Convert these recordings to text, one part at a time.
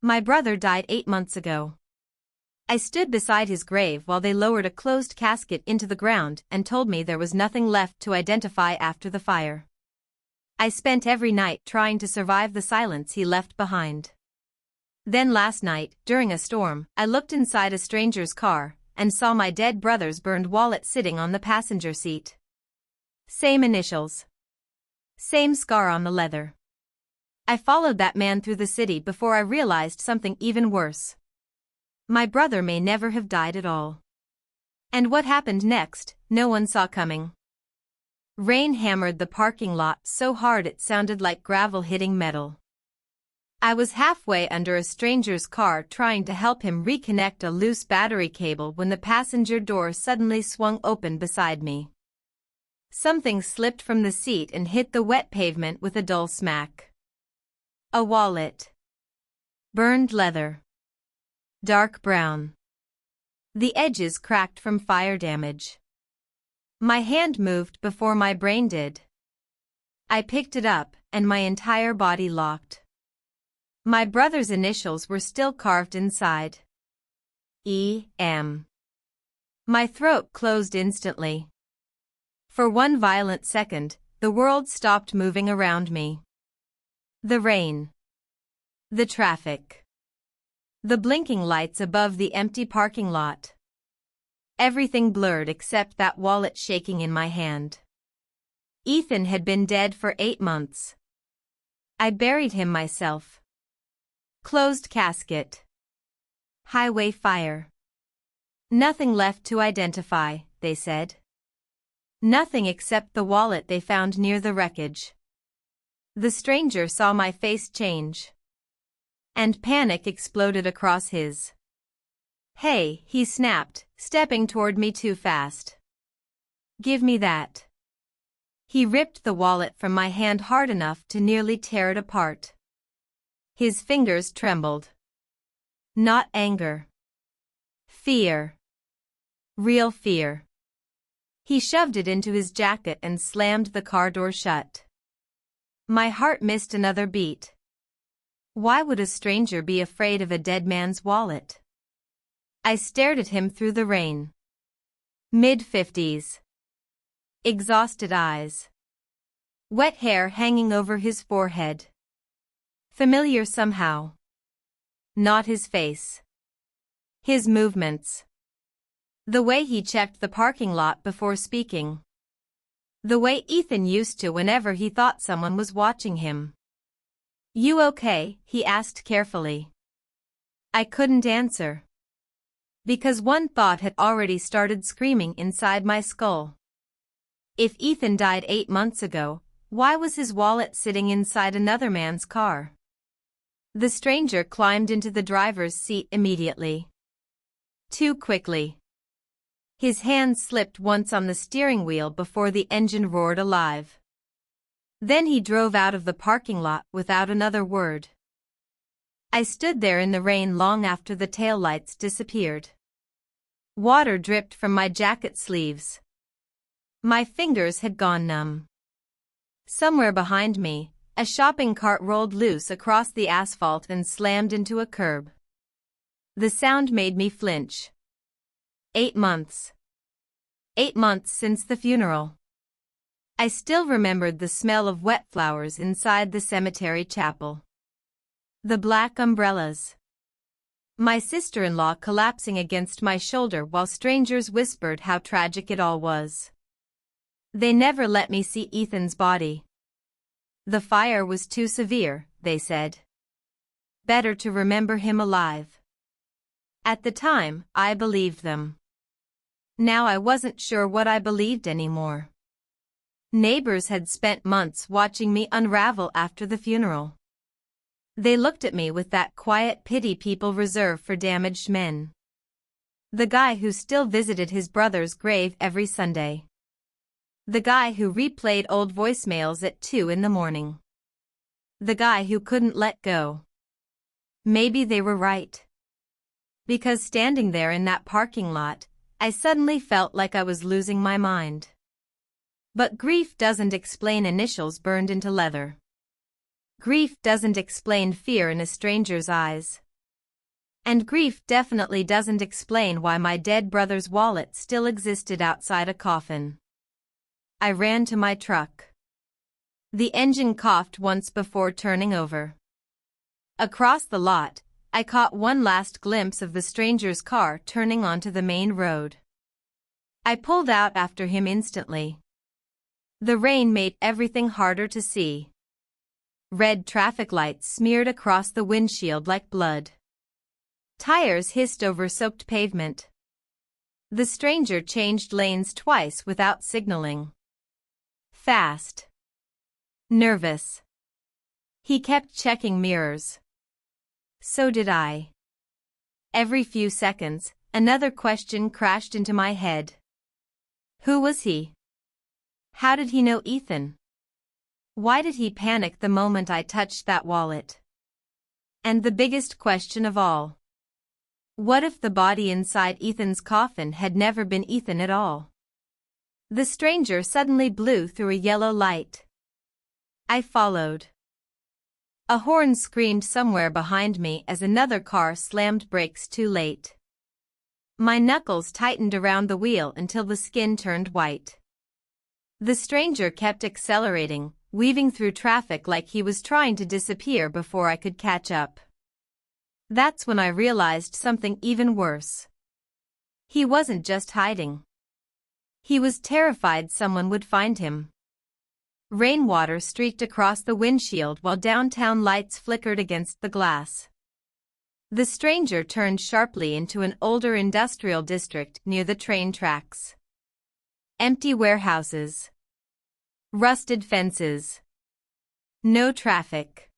My brother died 8 months ago. I stood beside his grave while they lowered a closed casket into the ground and told me there was nothing left to identify after the fire. I spent every night trying to survive the silence he left behind. Then last night, during a storm, I looked inside a stranger's car and saw my dead brother's burned wallet sitting on the passenger seat. Same initials. Same scar on the leather. I followed that man through the city before I realized something even worse. My brother may never have died at all. And what happened next, no one saw coming. Rain hammered the parking lot so hard it sounded like gravel hitting metal. I was halfway under a stranger's car trying to help him reconnect a loose battery cable when the passenger door suddenly swung open beside me. Something slipped from the seat and hit the wet pavement with a dull smack. A wallet. Burned leather. Dark brown. The edges cracked from fire damage. My hand moved before my brain did. I picked it up, and my entire body locked. My brother's initials were still carved inside. E.M. My throat closed instantly. For one violent second, the world stopped moving around me. The rain. The traffic. The blinking lights above the empty parking lot. Everything blurred except that wallet shaking in my hand. Ethan had been dead for 8 months. I buried him myself. Closed casket. Highway fire. Nothing left to identify, they said. Nothing except the wallet they found near the wreckage. The stranger saw my face change. And panic exploded across his. Hey, he snapped, stepping toward me too fast. Give me that. He ripped the wallet from my hand hard enough to nearly tear it apart. His fingers trembled. Not anger. Fear. Real fear. He shoved it into his jacket and slammed the car door shut. My heart missed another beat. Why would a stranger be afraid of a dead man's wallet? I stared at him through the rain. Mid-50s. Exhausted eyes. Wet hair hanging over his forehead. Familiar somehow. Not his face. His movements. The way he checked the parking lot before speaking. The way Ethan used to whenever he thought someone was watching him. You okay? He asked carefully. I couldn't answer. Because one thought had already started screaming inside my skull. If Ethan died 8 months ago, why was his wallet sitting inside another man's car? The stranger climbed into the driver's seat immediately. Too quickly. His hand slipped once on the steering wheel before the engine roared alive. Then he drove out of the parking lot without another word. I stood there in the rain long after the taillights disappeared. Water dripped from my jacket sleeves. My fingers had gone numb. Somewhere behind me, a shopping cart rolled loose across the asphalt and slammed into a curb. The sound made me flinch. 8 months. 8 months since the funeral. I still remembered the smell of wet flowers inside the cemetery chapel. The black umbrellas. My sister-in-law collapsing against my shoulder while strangers whispered how tragic it all was. They never let me see Ethan's body. The fire was too severe, they said. Better to remember him alive. At the time, I believed them. Now I wasn't sure what I believed anymore. Neighbors had spent months watching me unravel after the funeral. They looked at me with that quiet pity people reserve for damaged men. The guy who still visited his brother's grave every Sunday. The guy who replayed old voicemails at 2 in the morning. The guy who couldn't let go. Maybe they were right. Because standing there in that parking lot, I suddenly felt like I was losing my mind. But grief doesn't explain initials burned into leather. Grief doesn't explain fear in a stranger's eyes. And grief definitely doesn't explain why my dead brother's wallet still existed outside a coffin. I ran to my truck. The engine coughed once before turning over. Across the lot, I caught one last glimpse of the stranger's car turning onto the main road. I pulled out after him instantly. The rain made everything harder to see. Red traffic lights smeared across the windshield like blood. Tires hissed over soaked pavement. The stranger changed lanes twice without signaling. Fast. Nervous. He kept checking mirrors. So did I. Every few seconds, another question crashed into my head. Who was he? How did he know Ethan? Why did he panic the moment I touched that wallet? And the biggest question of all. What if the body inside Ethan's coffin had never been Ethan at all? The stranger suddenly blew through a yellow light. I followed. A horn screamed somewhere behind me as another car slammed brakes too late. My knuckles tightened around the wheel until the skin turned white. The stranger kept accelerating, weaving through traffic like he was trying to disappear before I could catch up. That's when I realized something even worse. He wasn't just hiding. He was terrified someone would find him. Rainwater streaked across the windshield while downtown lights flickered against the glass. The stranger turned sharply into an older industrial district near the train tracks. Empty warehouses. Rusted fences. No traffic.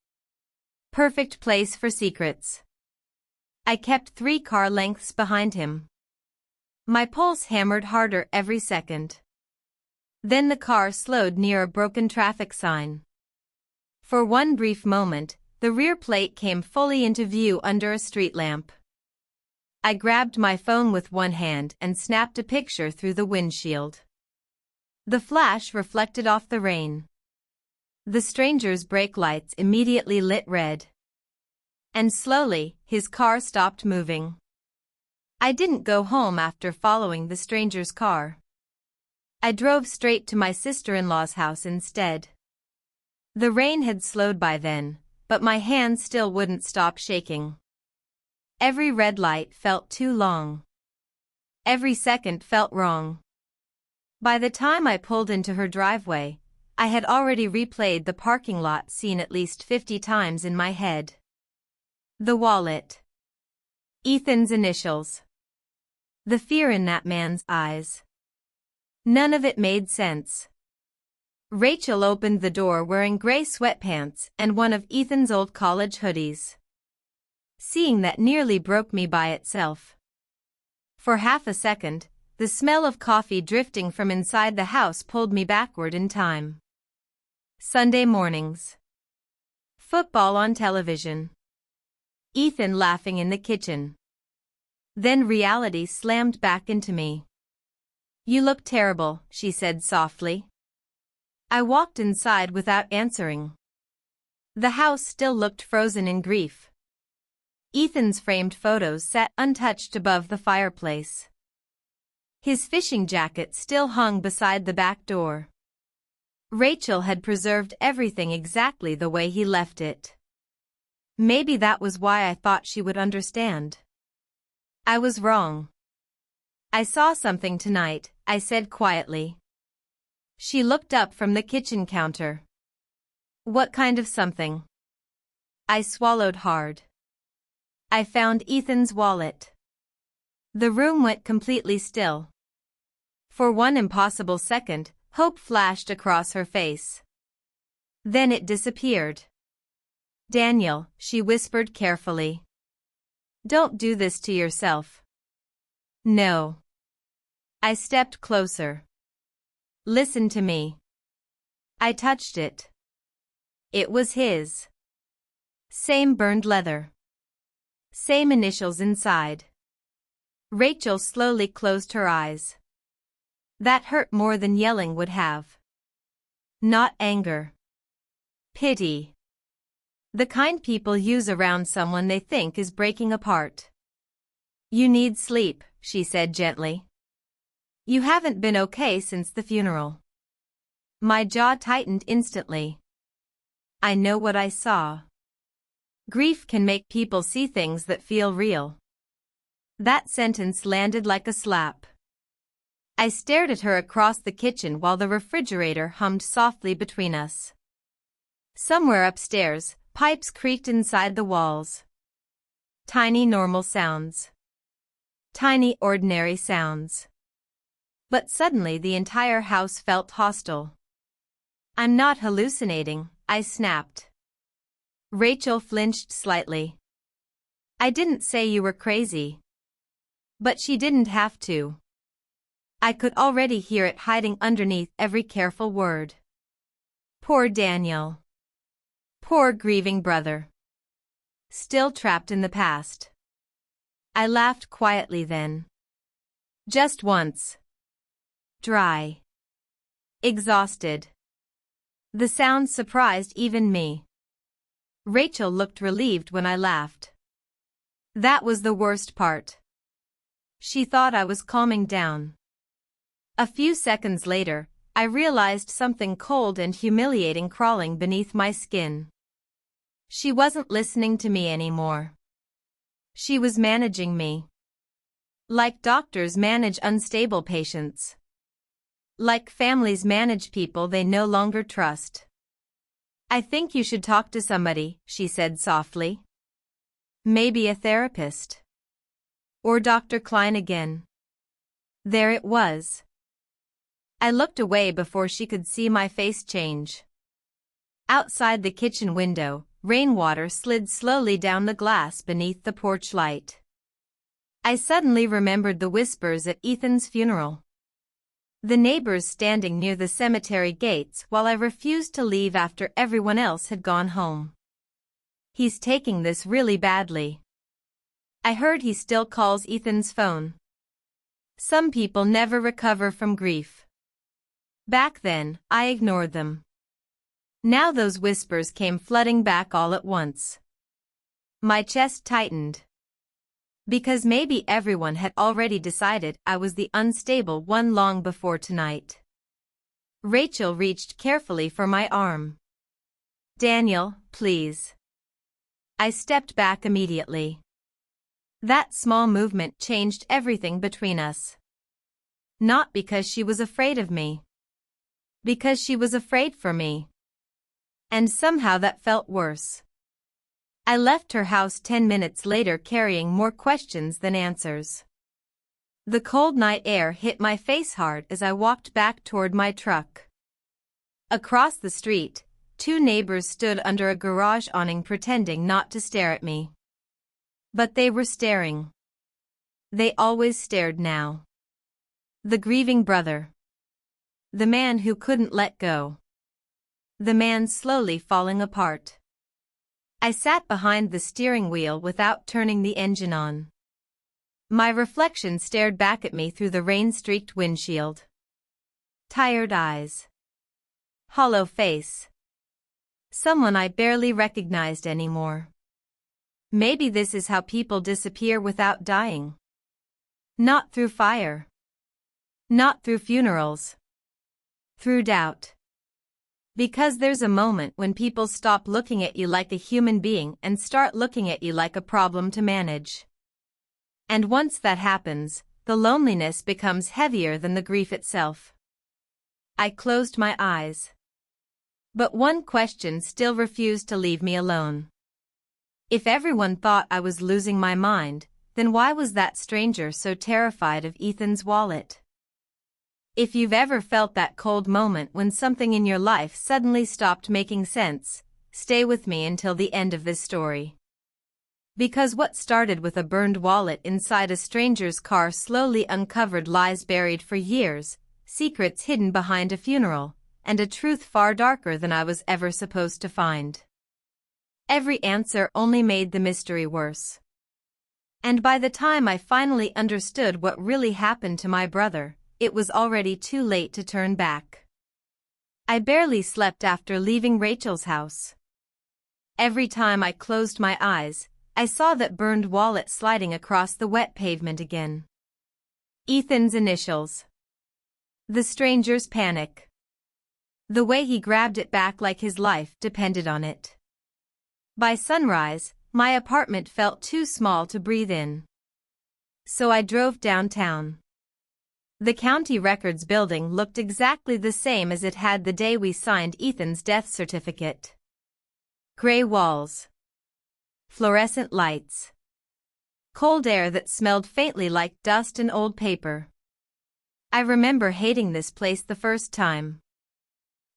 Perfect place for secrets. I kept 3 car lengths behind him. My pulse hammered harder every second. Then the car slowed near a broken traffic sign. For one brief moment, the rear plate came fully into view under a street lamp. I grabbed my phone with one hand and snapped a picture through the windshield. The flash reflected off the rain. The stranger's brake lights immediately lit red. And slowly, his car stopped moving. I didn't go home after following the stranger's car. I drove straight to my sister-in-law's house instead. The rain had slowed by then, but my hands still wouldn't stop shaking. Every red light felt too long. Every second felt wrong. By the time I pulled into her driveway, I had already replayed the parking lot scene at least 50 times in my head. The wallet. Ethan's initials. The fear in that man's eyes. None of it made sense. Rachel opened the door wearing gray sweatpants and one of Ethan's old college hoodies. Seeing that nearly broke me by itself. For half a second, the smell of coffee drifting from inside the house pulled me backward in time. Sunday mornings. Football on television. Ethan laughing in the kitchen. Then reality slammed back into me. "You look terrible," she said softly. I walked inside without answering. The house still looked frozen in grief. Ethan's framed photos sat untouched above the fireplace. His fishing jacket still hung beside the back door. Rachel had preserved everything exactly the way he left it. Maybe that was why I thought she would understand. I was wrong. "I saw something tonight," I said quietly. She looked up from the kitchen counter. "What kind of something?" I swallowed hard. "I found Ethan's wallet." The room went completely still. For one impossible second, hope flashed across her face. Then it disappeared. "Daniel," she whispered carefully. "Don't do this to yourself." "No." I stepped closer. "Listen to me." I touched it. It was his. Same burned leather. Same initials inside. Rachel slowly closed her eyes. That hurt more than yelling would have. Not anger. Pity. The kind people use around someone they think is breaking apart. You need sleep, she said gently. You haven't been okay since the funeral. My jaw tightened instantly. I know what I saw. Grief can make people see things that feel real. That sentence landed like a slap. I stared at her across the kitchen while the refrigerator hummed softly between us. Somewhere upstairs, pipes creaked inside the walls. Tiny normal sounds. Tiny ordinary sounds. But suddenly the entire house felt hostile. I'm not hallucinating, I snapped. Rachel flinched slightly. I didn't say you were crazy. But she didn't have to. I could already hear it hiding underneath every careful word. Poor Daniel. Poor grieving brother. Still trapped in the past. I laughed quietly then. Just once. Dry. Exhausted. The sound surprised even me. Rachel looked relieved when I laughed. That was the worst part. She thought I was calming down. A few seconds later, I realized something cold and humiliating crawling beneath my skin. She wasn't listening to me anymore. She was managing me. Like doctors manage unstable patients. Like families manage people they no longer trust. I think you should talk to somebody, she said softly. Maybe a therapist. Or Dr. Klein again. There it was. I looked away before she could see my face change. Outside the kitchen window, rainwater slid slowly down the glass beneath the porch light. I suddenly remembered the whispers at Ethan's funeral. The neighbors standing near the cemetery gates while I refused to leave after everyone else had gone home. He's taking this really badly. I heard he still calls Ethan's phone. Some people never recover from grief. Back then, I ignored them. Now those whispers came flooding back all at once. My chest tightened. Because maybe everyone had already decided I was the unstable one long before tonight. Rachel reached carefully for my arm. Daniel, please. I stepped back immediately. That small movement changed everything between us. Not because she was afraid of me. Because she was afraid for me. And somehow that felt worse. I left her house 10 minutes later carrying more questions than answers. The cold night air hit my face hard as I walked back toward my truck. Across the street, two neighbors stood under a garage awning pretending not to stare at me. But they were staring. They always stared now. The grieving brother. The man who couldn't let go. The man slowly falling apart. I sat behind the steering wheel without turning the engine on. My reflection stared back at me through the rain-streaked windshield. Tired eyes. Hollow face. Someone I barely recognized anymore. Maybe this is how people disappear without dying. Not through fire. Not through funerals. Through doubt. Because there's a moment when people stop looking at you like a human being and start looking at you like a problem to manage. And once that happens, the loneliness becomes heavier than the grief itself. I closed my eyes. But one question still refused to leave me alone. If everyone thought I was losing my mind, then why was that stranger so terrified of Ethan's wallet? If you've ever felt that cold moment when something in your life suddenly stopped making sense, stay with me until the end of this story. Because what started with a burned wallet inside a stranger's car slowly uncovered lies buried for years, secrets hidden behind a funeral, and a truth far darker than I was ever supposed to find. Every answer only made the mystery worse. And by the time I finally understood what really happened to my brother, it was already too late to turn back. I barely slept after leaving Rachel's house. Every time I closed my eyes, I saw that burned wallet sliding across the wet pavement again. Ethan's initials. The stranger's panic. The way he grabbed it back like his life depended on it. By sunrise, my apartment felt too small to breathe in. So I drove downtown. The county records building looked exactly the same as it had the day we signed Ethan's death certificate. Gray walls. Fluorescent lights. Cold air that smelled faintly like dust and old paper. I remember hating this place the first time.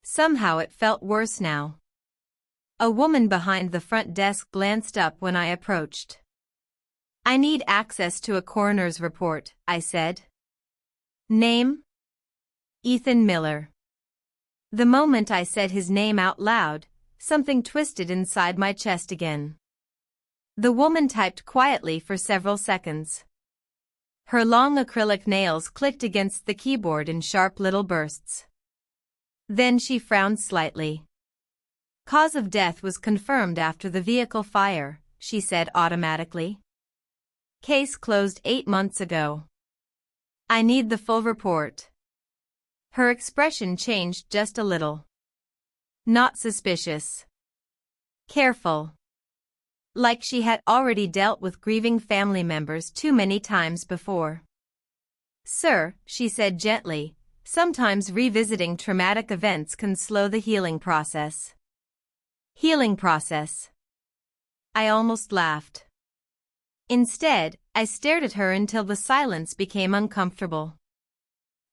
Somehow it felt worse now. A woman behind the front desk glanced up when I approached. "I need access to a coroner's report," I said. "Name?" "Ethan Miller." The moment I said his name out loud, something twisted inside my chest again. The woman typed quietly for several seconds. Her long acrylic nails clicked against the keyboard in sharp little bursts. Then she frowned slightly. "Cause of death was confirmed after the vehicle fire," she said automatically. "Case closed 8 months ago. I need the full report." Her expression changed just a little. Not suspicious. Careful. Like she had already dealt with grieving family members too many times before. "Sir," she said gently, "sometimes revisiting traumatic events can slow the healing process." Healing process. I almost laughed. Instead, I stared at her until the silence became uncomfortable.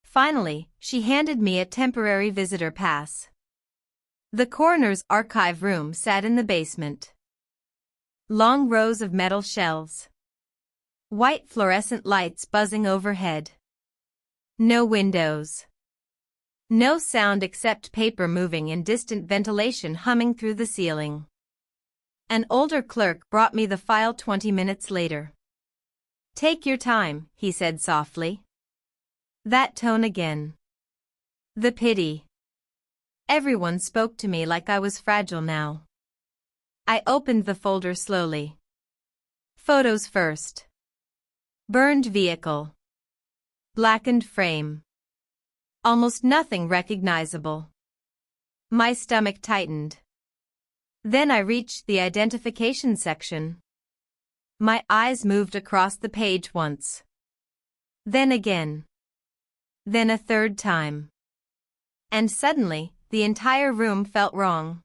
Finally, she handed me a temporary visitor pass. The coroner's archive room sat in the basement. Long rows of metal shelves. White fluorescent lights buzzing overhead. No windows. No sound except paper moving and distant ventilation humming through the ceiling. An older clerk brought me the file 20 minutes later. "Take your time," he said softly. That tone again. The pity. Everyone spoke to me like I was fragile now. I opened the folder slowly. Photos first. Burned vehicle. Blackened frame. Almost nothing recognizable. My stomach tightened. Then I reached the identification section. My eyes moved across the page once. Then again. Then a third time. And suddenly, the entire room felt wrong.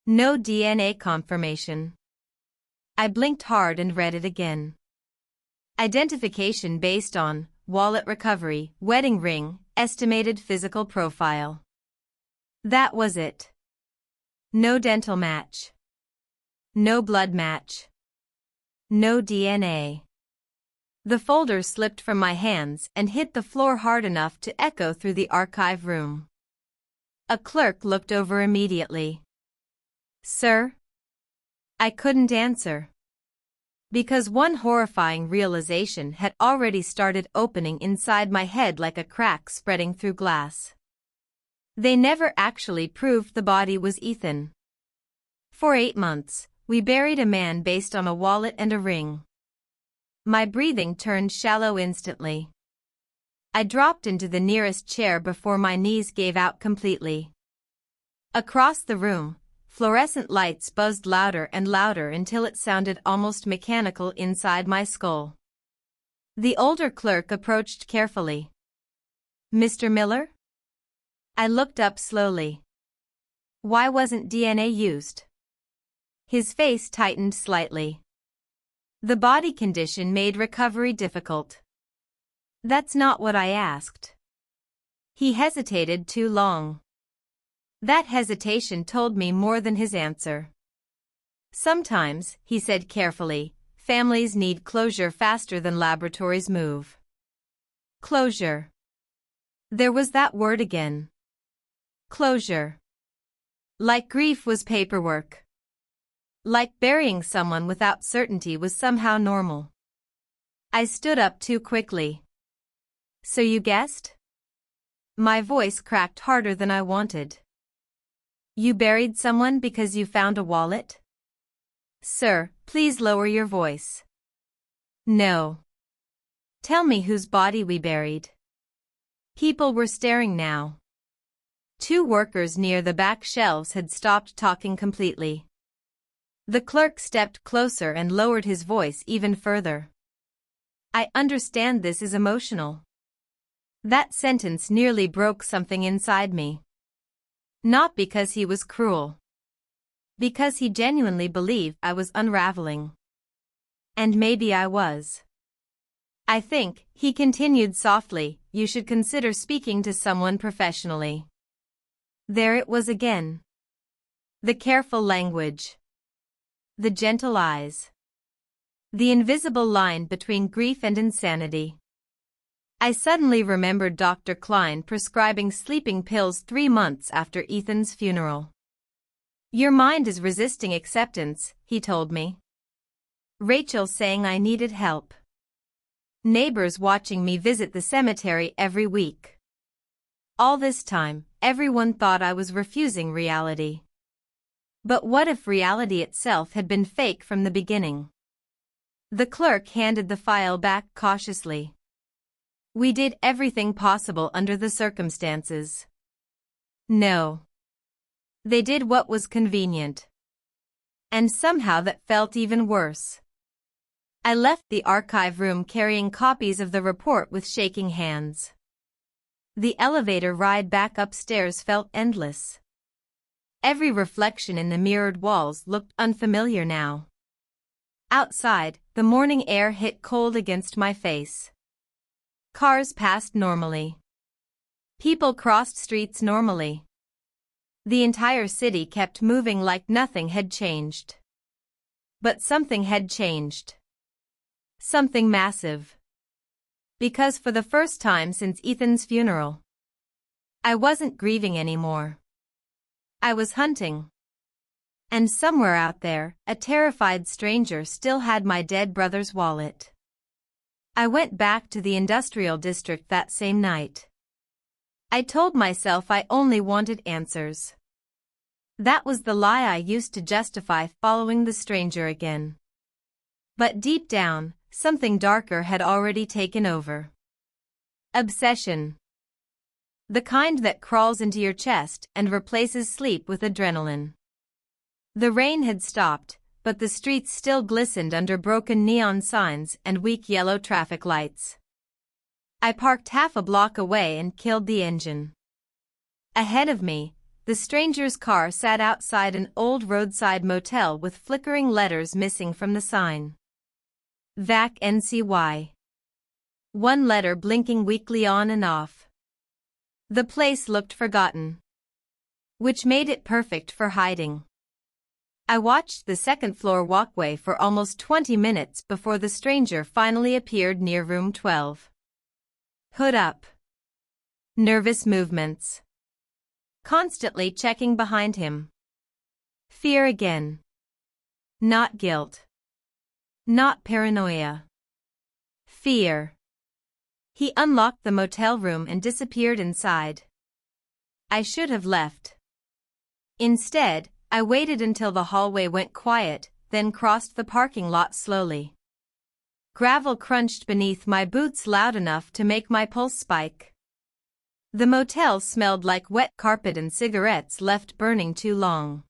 No DNA confirmation. I blinked hard and read it again. Identification based on wallet recovery, wedding ring, estimated physical profile. That was it. No dental match. No blood match. No DNA. The folder slipped from my hands and hit the floor hard enough to echo through the archive room. A clerk looked over immediately. "Sir?" I couldn't answer. Because one horrifying realization had already started opening inside my head like a crack spreading through glass. They never actually proved the body was Ethan. For 8 months, we buried a man based on a wallet and a ring. My breathing turned shallow instantly. I dropped into the nearest chair before my knees gave out completely. Across the room, fluorescent lights buzzed louder and louder until it sounded almost mechanical inside my skull. The older clerk approached carefully. "Mr. Miller?" I looked up slowly. "Why wasn't DNA used?" His face tightened slightly. "The body condition made recovery difficult." "That's not what I asked." He hesitated too long. That hesitation told me more than his answer. "Sometimes," he said carefully, "families need closure faster than laboratories move." Closure. There was that word again. Closure. Like grief was paperwork. Like burying someone without certainty was somehow normal. I stood up too quickly. "So you guessed?" My voice cracked harder than I wanted. "You buried someone because you found a wallet?" "Sir, Please lower your voice. No. Tell me whose body we buried. People were staring now. Two workers near the back shelves had stopped talking completely. The clerk stepped closer and lowered his voice even further. I understand this is emotional. That sentence nearly broke something inside me. Not because he was cruel. Because he genuinely believed I was unraveling. And maybe I was. I think, he continued softly, you should consider speaking to someone professionally. There it was again. The careful language. The gentle eyes. The invisible line between grief and insanity. I suddenly remembered Dr. Klein prescribing sleeping pills 3 months after Ethan's funeral. Your mind is resisting acceptance, he told me. Rachel saying I needed help. Neighbors watching me visit the cemetery every week. All this time, everyone thought I was refusing reality. But what if reality itself had been fake from the beginning? The clerk handed the file back cautiously. We did everything possible under the circumstances. No. They did what was convenient. And somehow that felt even worse. I left the archive room carrying copies of the report with shaking hands. The elevator ride back upstairs felt endless. Every reflection in the mirrored walls looked unfamiliar now. Outside, the morning air hit cold against my face. Cars passed normally. People crossed streets normally. The entire city kept moving like nothing had changed. But something had changed. Something massive. Because for the first time since Ethan's funeral, I wasn't grieving anymore. I was hunting. And somewhere out there, a terrified stranger still had my dead brother's wallet. I went back to the industrial district that same night. I told myself I only wanted answers. That was the lie I used to justify following the stranger again. But deep down, something darker had already taken over. Obsession. The kind that crawls into your chest and replaces sleep with adrenaline. The rain had stopped, but the streets still glistened under broken neon signs and weak yellow traffic lights. I parked half a block away and killed the engine. Ahead of me, the stranger's car sat outside an old roadside motel with flickering letters missing from the sign. Vac NCY. One letter blinking weakly on and off. The place looked forgotten. Which made it perfect for hiding. I watched the second-floor walkway for almost 20 minutes before the stranger finally appeared near room 12. Hood up. Nervous movements. Constantly checking behind him. Fear again. Not guilt. Not paranoia. Fear. He unlocked the motel room and disappeared inside. I should have left. Instead, I waited until the hallway went quiet, then crossed the parking lot slowly. Gravel crunched beneath my boots loud enough to make my pulse spike. The motel smelled like wet carpet and cigarettes left burning too long.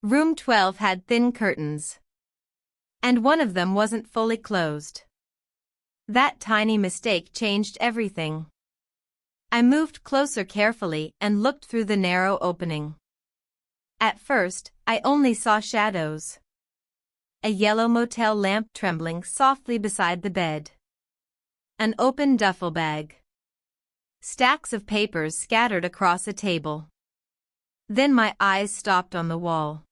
Room 12 had thin curtains. And one of them wasn't fully closed. That tiny mistake changed everything. I moved closer carefully and looked through the narrow opening. At first, I only saw shadows. A yellow motel lamp trembling softly beside the bed. An open duffel bag. Stacks of papers scattered across a table. Then my eyes stopped on the wall.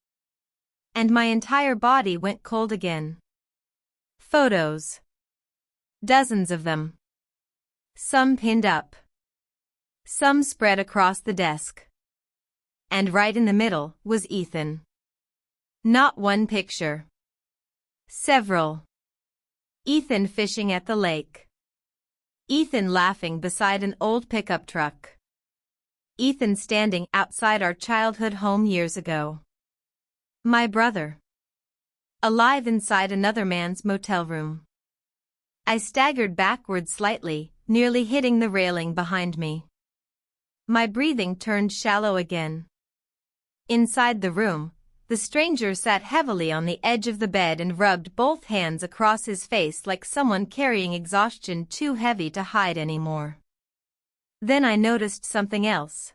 And my entire body went cold again. Photos. Dozens of them. Some pinned up. Some spread across the desk. And right in the middle was Ethan. Not one picture. Several. Ethan fishing at the lake. Ethan laughing beside an old pickup truck. Ethan standing outside our childhood home years ago. My brother. alive inside another man's motel room. I staggered backward slightly, nearly hitting the railing behind me. My breathing turned shallow again. Inside the room, the stranger sat heavily on the edge of the bed and rubbed both hands across his face like someone carrying exhaustion too heavy to hide anymore. Then I noticed something else.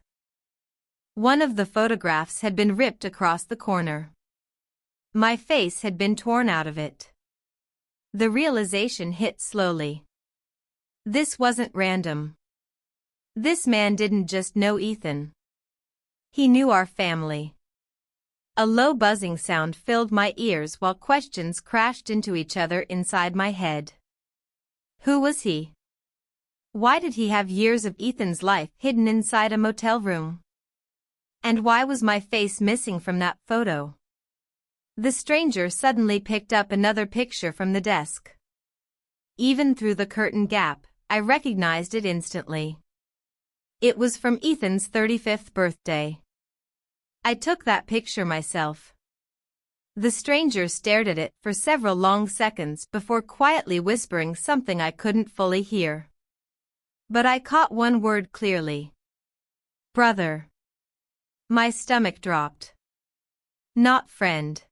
One of the photographs had been ripped across the corner. My face had been torn out of it. The realization hit slowly. This wasn't random. This man didn't just know Ethan. He knew our family. A low buzzing sound filled my ears while questions crashed into each other inside my head. Who was he? Why did he have years of Ethan's life hidden inside a motel room? And why was my face missing from that photo? The stranger suddenly picked up another picture from the desk. Even through the curtain gap, I recognized it instantly. It was from Ethan's 35th birthday. I took that picture myself. The stranger stared at it for several long seconds before quietly whispering something I couldn't fully hear. But I caught one word clearly. Brother. My stomach dropped. Not friend.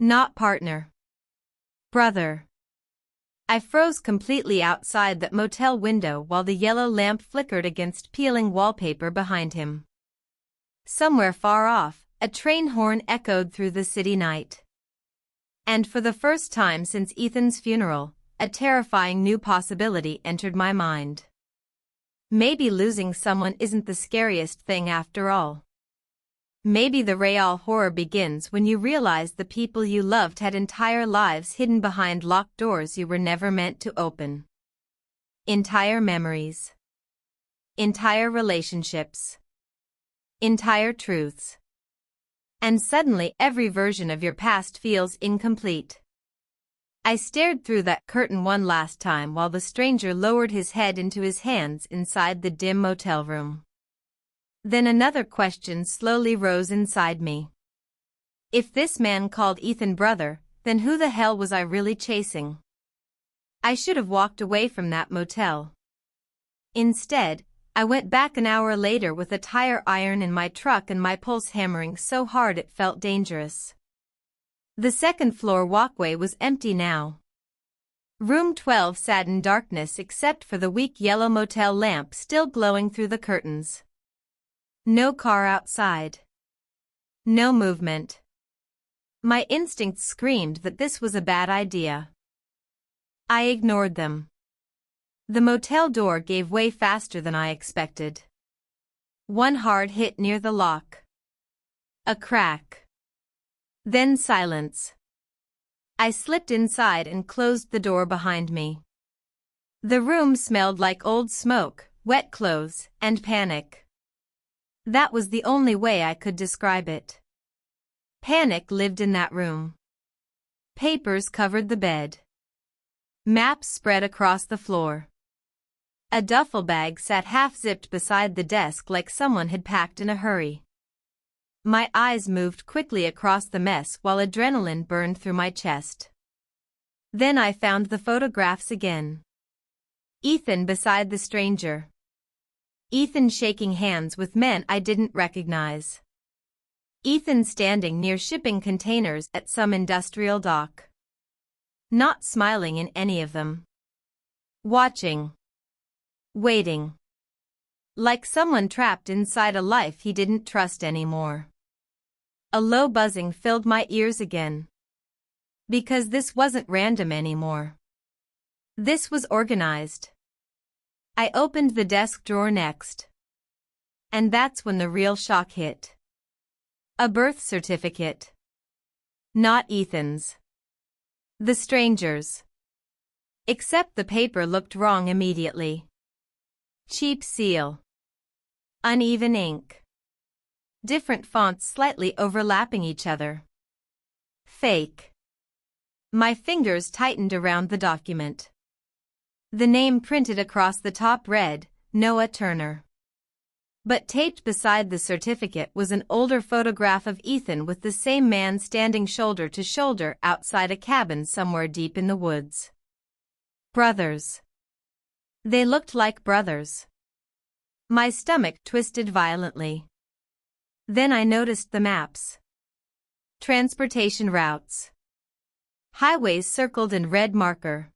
Not partner. Brother. I froze completely outside that motel window while the yellow lamp flickered against peeling wallpaper behind him. Somewhere far off, a train horn echoed through the city night. And for the first time since Ethan's funeral, a terrifying new possibility entered my mind. Maybe losing someone isn't the scariest thing after all. Maybe the real horror begins when you realize the people you loved had entire lives hidden behind locked doors you were never meant to open. Entire memories. Entire relationships. Entire truths. And suddenly every version of your past feels incomplete. I stared through that curtain one last time while the stranger lowered his head into his hands inside the dim motel room. Then another question slowly rose inside me. If this man called Ethan brother, then who the hell was I really chasing? I should have walked away from that motel. Instead, I went back an hour later with a tire iron in my truck and my pulse hammering so hard it felt dangerous. The second-floor walkway was empty now. Room 12 sat in darkness except for the weak yellow motel lamp still glowing through the curtains. No car outside. No movement. My instincts screamed that this was a bad idea. I ignored them. The motel door gave way faster than I expected. One hard hit near the lock. A crack. Then silence. I slipped inside and closed the door behind me. The room smelled like old smoke, wet clothes, and panic. That was the only way I could describe it. Panic lived in that room. Papers covered the bed. Maps spread across the floor. A duffel bag sat half-zipped beside the desk like someone had packed in a hurry. My eyes moved quickly across the mess while adrenaline burned through my chest. Then I found the photographs again. Ethan beside the stranger. Ethan shaking hands with men I didn't recognize. Ethan standing near shipping containers at some industrial dock. Not smiling in any of them. Watching. Waiting. Like someone trapped inside a life he didn't trust anymore. A low buzzing filled my ears again. Because this wasn't random anymore. This was organized. I opened the desk drawer next. And that's when the real shock hit. A birth certificate. Not Ethan's. The stranger's. Except the paper looked wrong immediately. Cheap seal. Uneven ink. Different fonts slightly overlapping each other. Fake. My fingers tightened around the document. The name printed across the top read, Noah Turner. But taped beside the certificate was an older photograph of Ethan with the same man standing shoulder to shoulder outside a cabin somewhere deep in the woods. Brothers. They looked like brothers. My stomach twisted violently. Then I noticed the maps. Transportation routes. Highways circled in red marker.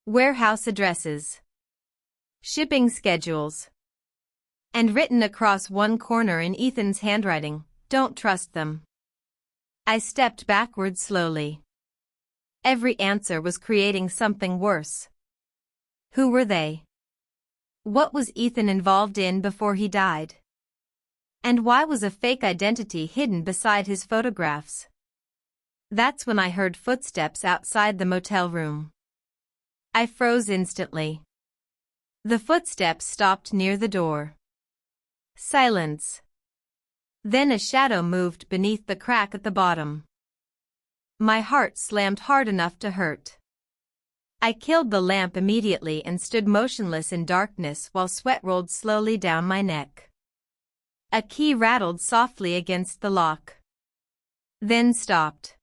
Warehouse addresses. Shipping schedules. And written across one corner in Ethan's handwriting, "Don't trust them." I stepped backward slowly. Every answer was creating something worse. Who were they? What was Ethan involved in before he died? And why was a fake identity hidden beside his photographs? That's when I heard footsteps outside the motel room. I froze instantly. The footsteps stopped near the door. Silence. Then a shadow moved beneath the crack at the bottom. My heart slammed hard enough to hurt. I killed the lamp immediately and stood motionless in darkness while sweat rolled slowly down my neck. A key rattled softly against the lock. Then stopped.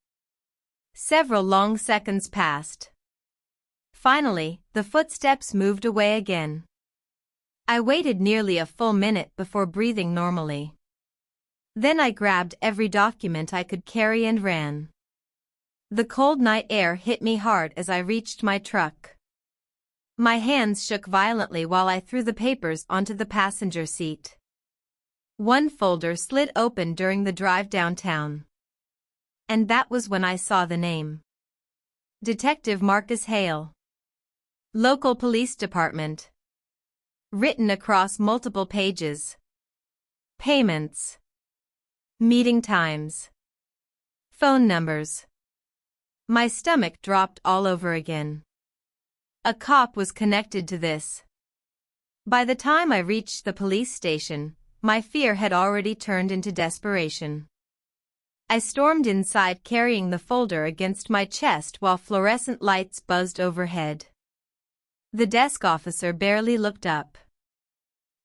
Several long seconds passed. Finally, the footsteps moved away again. I waited nearly a full minute before breathing normally. Then I grabbed every document I could carry and ran. The cold night air hit me hard as I reached my truck. My hands shook violently while I threw the papers onto the passenger seat. One folder slid open during the drive downtown. And that was when I saw the name. Detective Marcus Hale. Local Police Department. Written across multiple pages. Payments. Meeting times. Phone numbers. My stomach dropped all over again. A cop was connected to this. By the time I reached the police station, my fear had already turned into desperation. I stormed inside carrying the folder against my chest while fluorescent lights buzzed overhead. The desk officer barely looked up.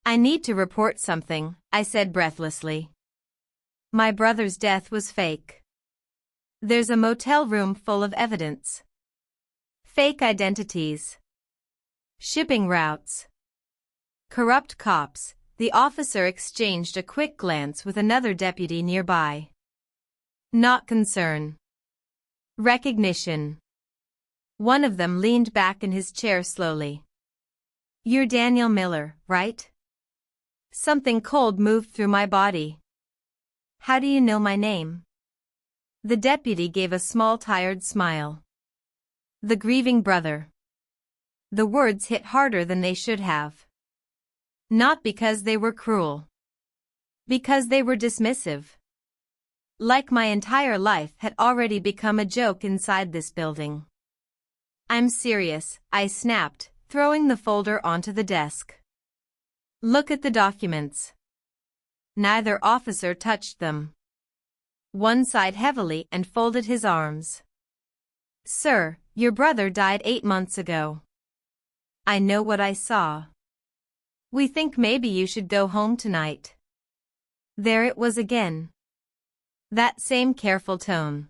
"I need to report something," I said breathlessly. "My brother's death was fake. There's a motel room full of evidence. Fake identities. Shipping routes. Corrupt cops." The officer exchanged a quick glance with another deputy nearby. Not concern. Recognition. One of them leaned back in his chair slowly. "You're Daniel Miller, right?" Something cold moved through my body. "How do you know my name?" The deputy gave a small tired smile. "The grieving brother." The words hit harder than they should have. Not because they were cruel. Because they were dismissive. Like my entire life had already become a joke inside this building. "I'm serious," I snapped, throwing the folder onto the desk. "Look at the documents." Neither officer touched them. One sighed heavily and folded his arms. "Sir, your brother died 8 months ago. I know what I saw. We think maybe you should go home tonight." There it was again. That same careful tone.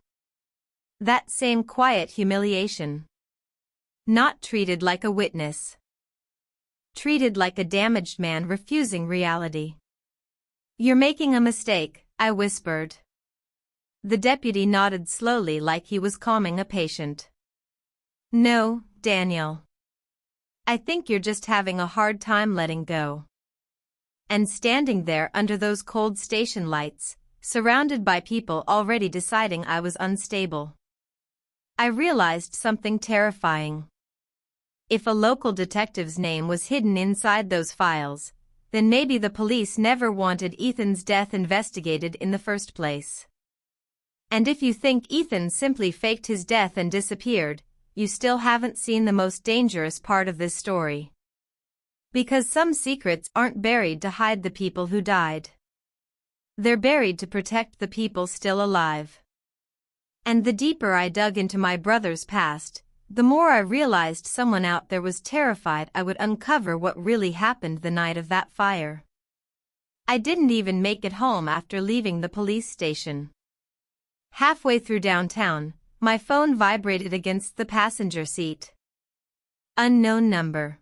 That same quiet humiliation. Not treated like a witness. Treated like a damaged man refusing reality. "You're making a mistake," I whispered. The deputy nodded slowly like he was calming a patient. "No, Daniel. I think you're just having a hard time letting go." And standing there under those cold station lights, surrounded by people already deciding I was unstable, I realized something terrifying. If a local detective's name was hidden inside those files, then maybe the police never wanted Ethan's death investigated in the first place. And if you think Ethan simply faked his death and disappeared, you still haven't seen the most dangerous part of this story. Because some secrets aren't buried to hide the people who died. They're buried to protect the people still alive. And the deeper I dug into my brother's past, the more I realized someone out there was terrified I would uncover what really happened the night of that fire. I didn't even make it home after leaving the police station. Halfway through downtown, my phone vibrated against the passenger seat. Unknown number.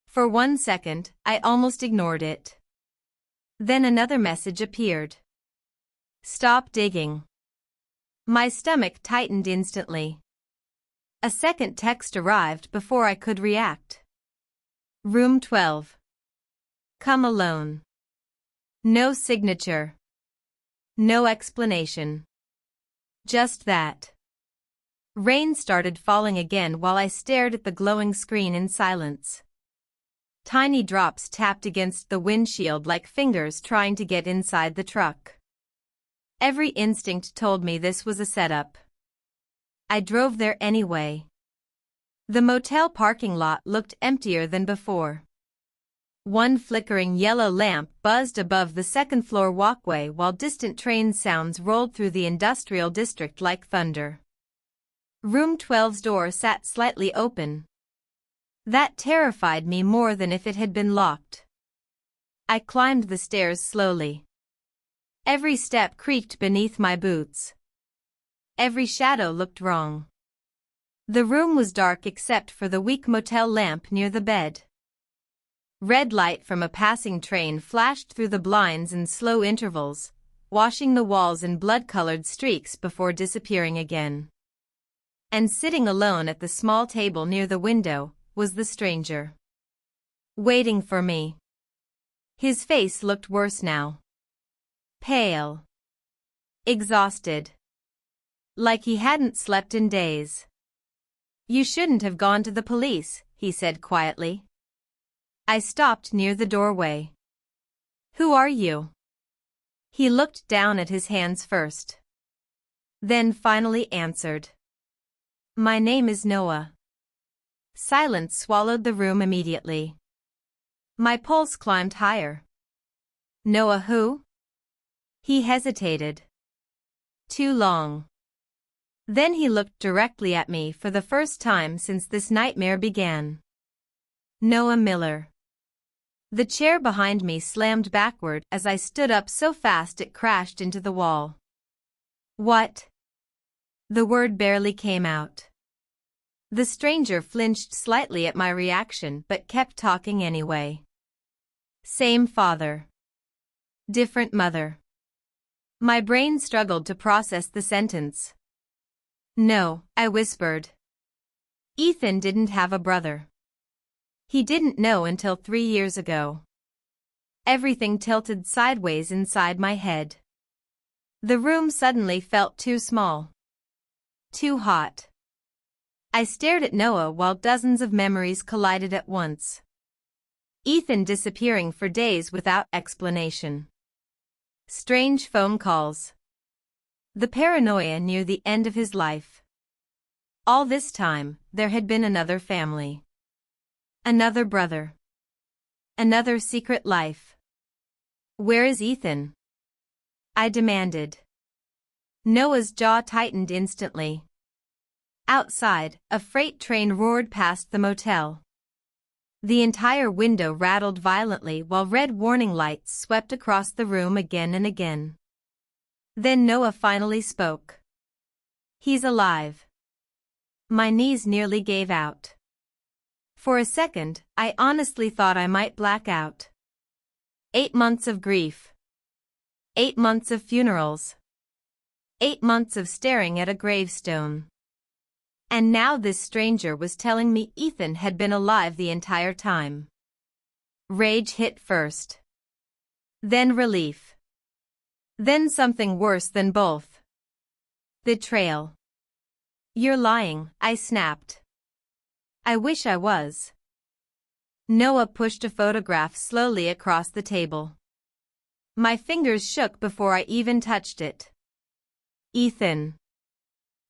For 1 second, I almost ignored it. Then another message appeared. Stop digging. My stomach tightened instantly. A second text arrived before I could react. Room 12. Come alone. No signature. No explanation. Just that. Rain started falling again while I stared at the glowing screen in silence. Tiny drops tapped against the windshield like fingers trying to get inside the truck. Every instinct told me this was a setup. I drove there anyway. The motel parking lot looked emptier than before. One flickering yellow lamp buzzed above the second-floor walkway while distant train sounds rolled through the industrial district like thunder. Room 12's door sat slightly open. That terrified me more than if it had been locked. I climbed the stairs slowly. Every step creaked beneath my boots. Every shadow looked wrong. The room was dark except for the weak motel lamp near the bed. Red light from a passing train flashed through the blinds in slow intervals, washing the walls in blood-colored streaks before disappearing again. And sitting alone at the small table near the window was the stranger. Waiting for me. His face looked worse now. Pale. Exhausted. Like he hadn't slept in days. You shouldn't have gone to the police, he said quietly. I stopped near the doorway. Who are you? He looked down at his hands first. Then finally answered. My name is Noah. Silence swallowed the room immediately. My pulse climbed higher. Noah who? He hesitated. Too long. Then he looked directly at me for the first time since this nightmare began. Noah Miller. The chair behind me slammed backward as I stood up so fast it crashed into the wall. What? The word barely came out. The stranger flinched slightly at my reaction but kept talking anyway. Same father. Different mother. My brain struggled to process the sentence. No, I whispered. Ethan didn't have a brother. He didn't know until 3 years ago. Everything tilted sideways inside my head. The room suddenly felt too small. Too hot. I stared at Noah while dozens of memories collided at once. Ethan disappearing for days without explanation. Strange phone calls. The paranoia near the end of his life. All this time, there had been another family. Another brother. Another secret life. Where is Ethan? I demanded. Noah's jaw tightened instantly. Outside, a freight train roared past the motel. The entire window rattled violently while red warning lights swept across the room again and again. Then Noah finally spoke. He's alive. My knees nearly gave out. For a second, I honestly thought I might black out. 8 months of grief. 8 months of funerals. 8 months of staring at a gravestone. And now this stranger was telling me Ethan had been alive the entire time. Rage hit first. Then relief. Then something worse than both. Betrayal. You're lying, I snapped. I wish I was. Noah pushed a photograph slowly across the table. My fingers shook before I even touched it. Ethan.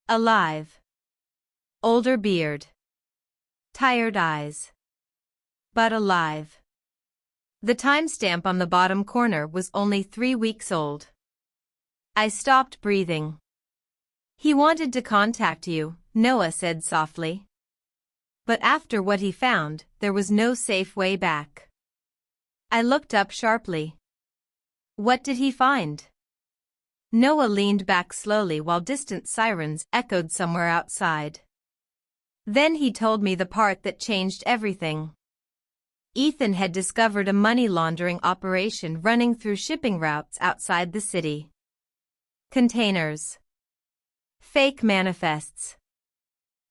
Alive. Older beard. Tired eyes. But alive. The timestamp on the bottom corner was only 3 weeks old. I stopped breathing. He wanted to contact you, Noah said softly. But after what he found, there was no safe way back. I looked up sharply. What did he find? Noah leaned back slowly while distant sirens echoed somewhere outside. Then he told me the part that changed everything. Ethan had discovered a money laundering operation running through shipping routes outside the city. Containers. Fake manifests.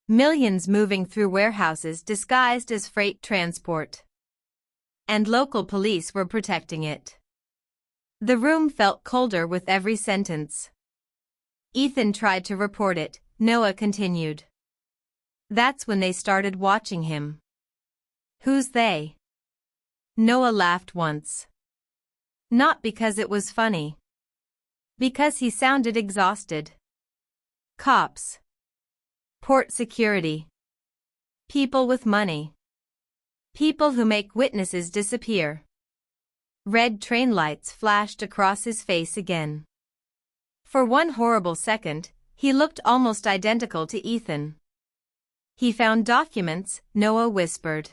Millions moving through warehouses disguised as freight transport. And local police were protecting it. The room felt colder with every sentence. Ethan tried to report it, Noah continued. That's when they started watching him. Who's they? Noah laughed once. Not because it was funny. Because he sounded exhausted. Cops. Port security. People with money. People who make witnesses disappear. Red train lights flashed across his face again. For one horrible second, he looked almost identical to Ethan. He found documents, Noah whispered.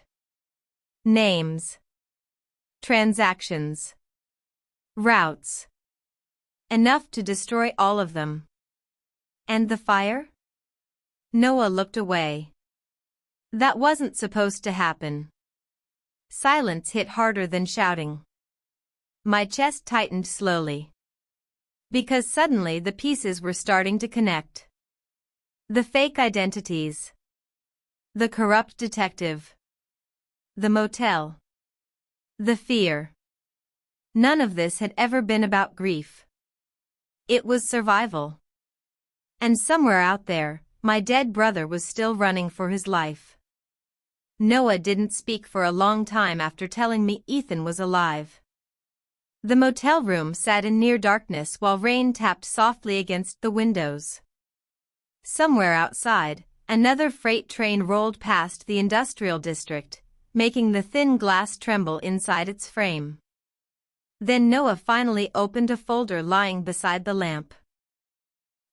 Names. Transactions. Routes. Enough to destroy all of them. And the fire? Noah looked away. That wasn't supposed to happen. Silence hit harder than shouting. My chest tightened slowly. Because suddenly the pieces were starting to connect. The fake identities. The corrupt detective. The motel. The fear. None of this had ever been about grief. It was survival. And somewhere out there, my dead brother was still running for his life. Noah didn't speak for a long time after telling me Ethan was alive. The motel room sat in near darkness while rain tapped softly against the windows. Somewhere outside, another freight train rolled past the industrial district, making the thin glass tremble inside its frame. Then Noah finally opened a folder lying beside the lamp.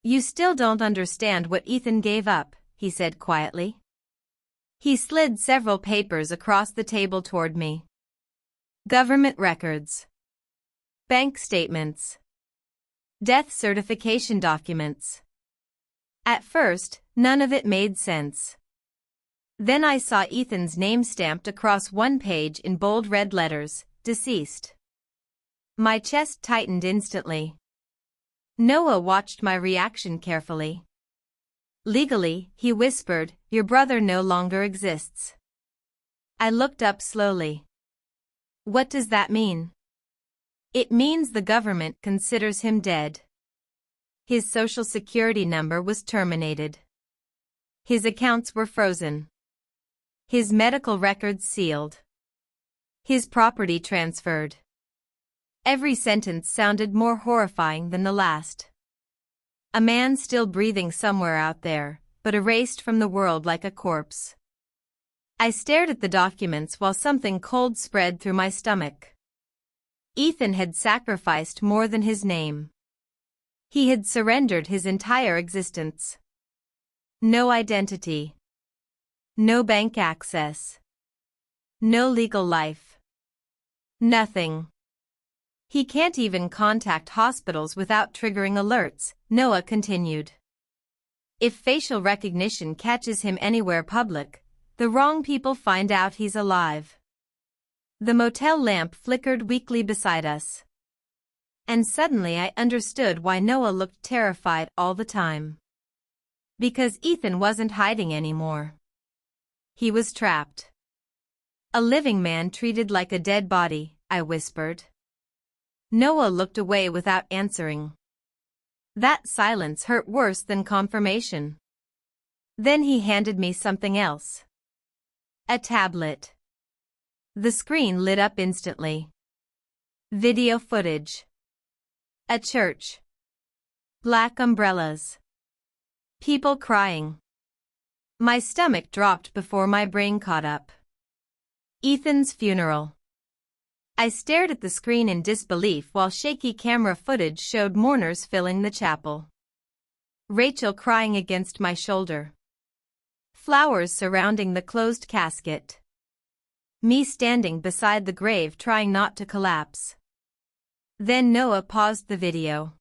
You still don't understand what Ethan gave up, he said quietly. He slid several papers across the table toward me. Government records. Bank statements. Death certification documents. At first, none of it made sense. Then I saw Ethan's name stamped across one page in bold red letters, deceased. My chest tightened instantly. Noah watched my reaction carefully. Legally, he whispered, your brother no longer exists. I looked up slowly. What does that mean? It means the government considers him dead. His social security number was terminated. His accounts were frozen. His medical records sealed. His property transferred. Every sentence sounded more horrifying than the last. A man still breathing somewhere out there, but erased from the world like a corpse. I stared at the documents while something cold spread through my stomach. Ethan had sacrificed more than his name. He had surrendered his entire existence. No identity. No bank access. No legal life. Nothing. He can't even contact hospitals without triggering alerts, Noah continued. If facial recognition catches him anywhere public, the wrong people find out he's alive. The motel lamp flickered weakly beside us. And suddenly I understood why Noah looked terrified all the time. Because Ethan wasn't hiding anymore. He was trapped. A living man treated like a dead body, I whispered. Noah looked away without answering. That silence hurt worse than confirmation. Then he handed me something else. A tablet. The screen lit up instantly. Video footage. A church. Black umbrellas. People crying. My stomach dropped before my brain caught up. Ethan's funeral. I stared at the screen in disbelief while shaky camera footage showed mourners filling the chapel. Rachel crying against my shoulder. Flowers surrounding the closed casket. Me standing beside the grave trying not to collapse. Then Noah paused the video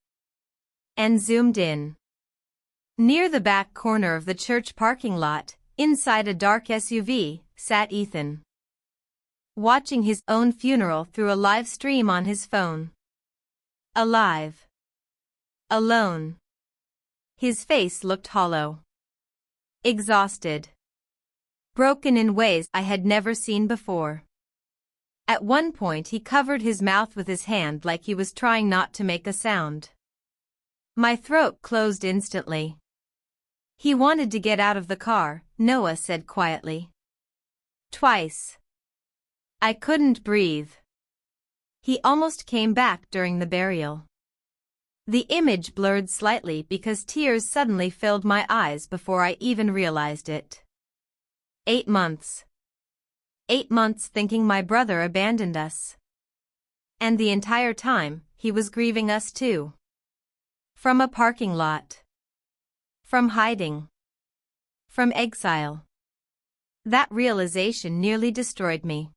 and zoomed in. Near the back corner of the church parking lot, inside a dark SUV, sat Ethan, watching his own funeral through a live stream on his phone. Alive. Alone. His face looked hollow. Exhausted. Broken in ways I had never seen before. At one point he covered his mouth with his hand like he was trying not to make a sound. My throat closed instantly. He wanted to get out of the car, Noah said quietly. Twice. I couldn't breathe. He almost came back during the burial. The image blurred slightly because tears suddenly filled my eyes before I even realized it. 8 months. 8 months thinking my brother abandoned us. And the entire time, he was grieving us too. From a parking lot. From hiding. From exile. That realization nearly destroyed me.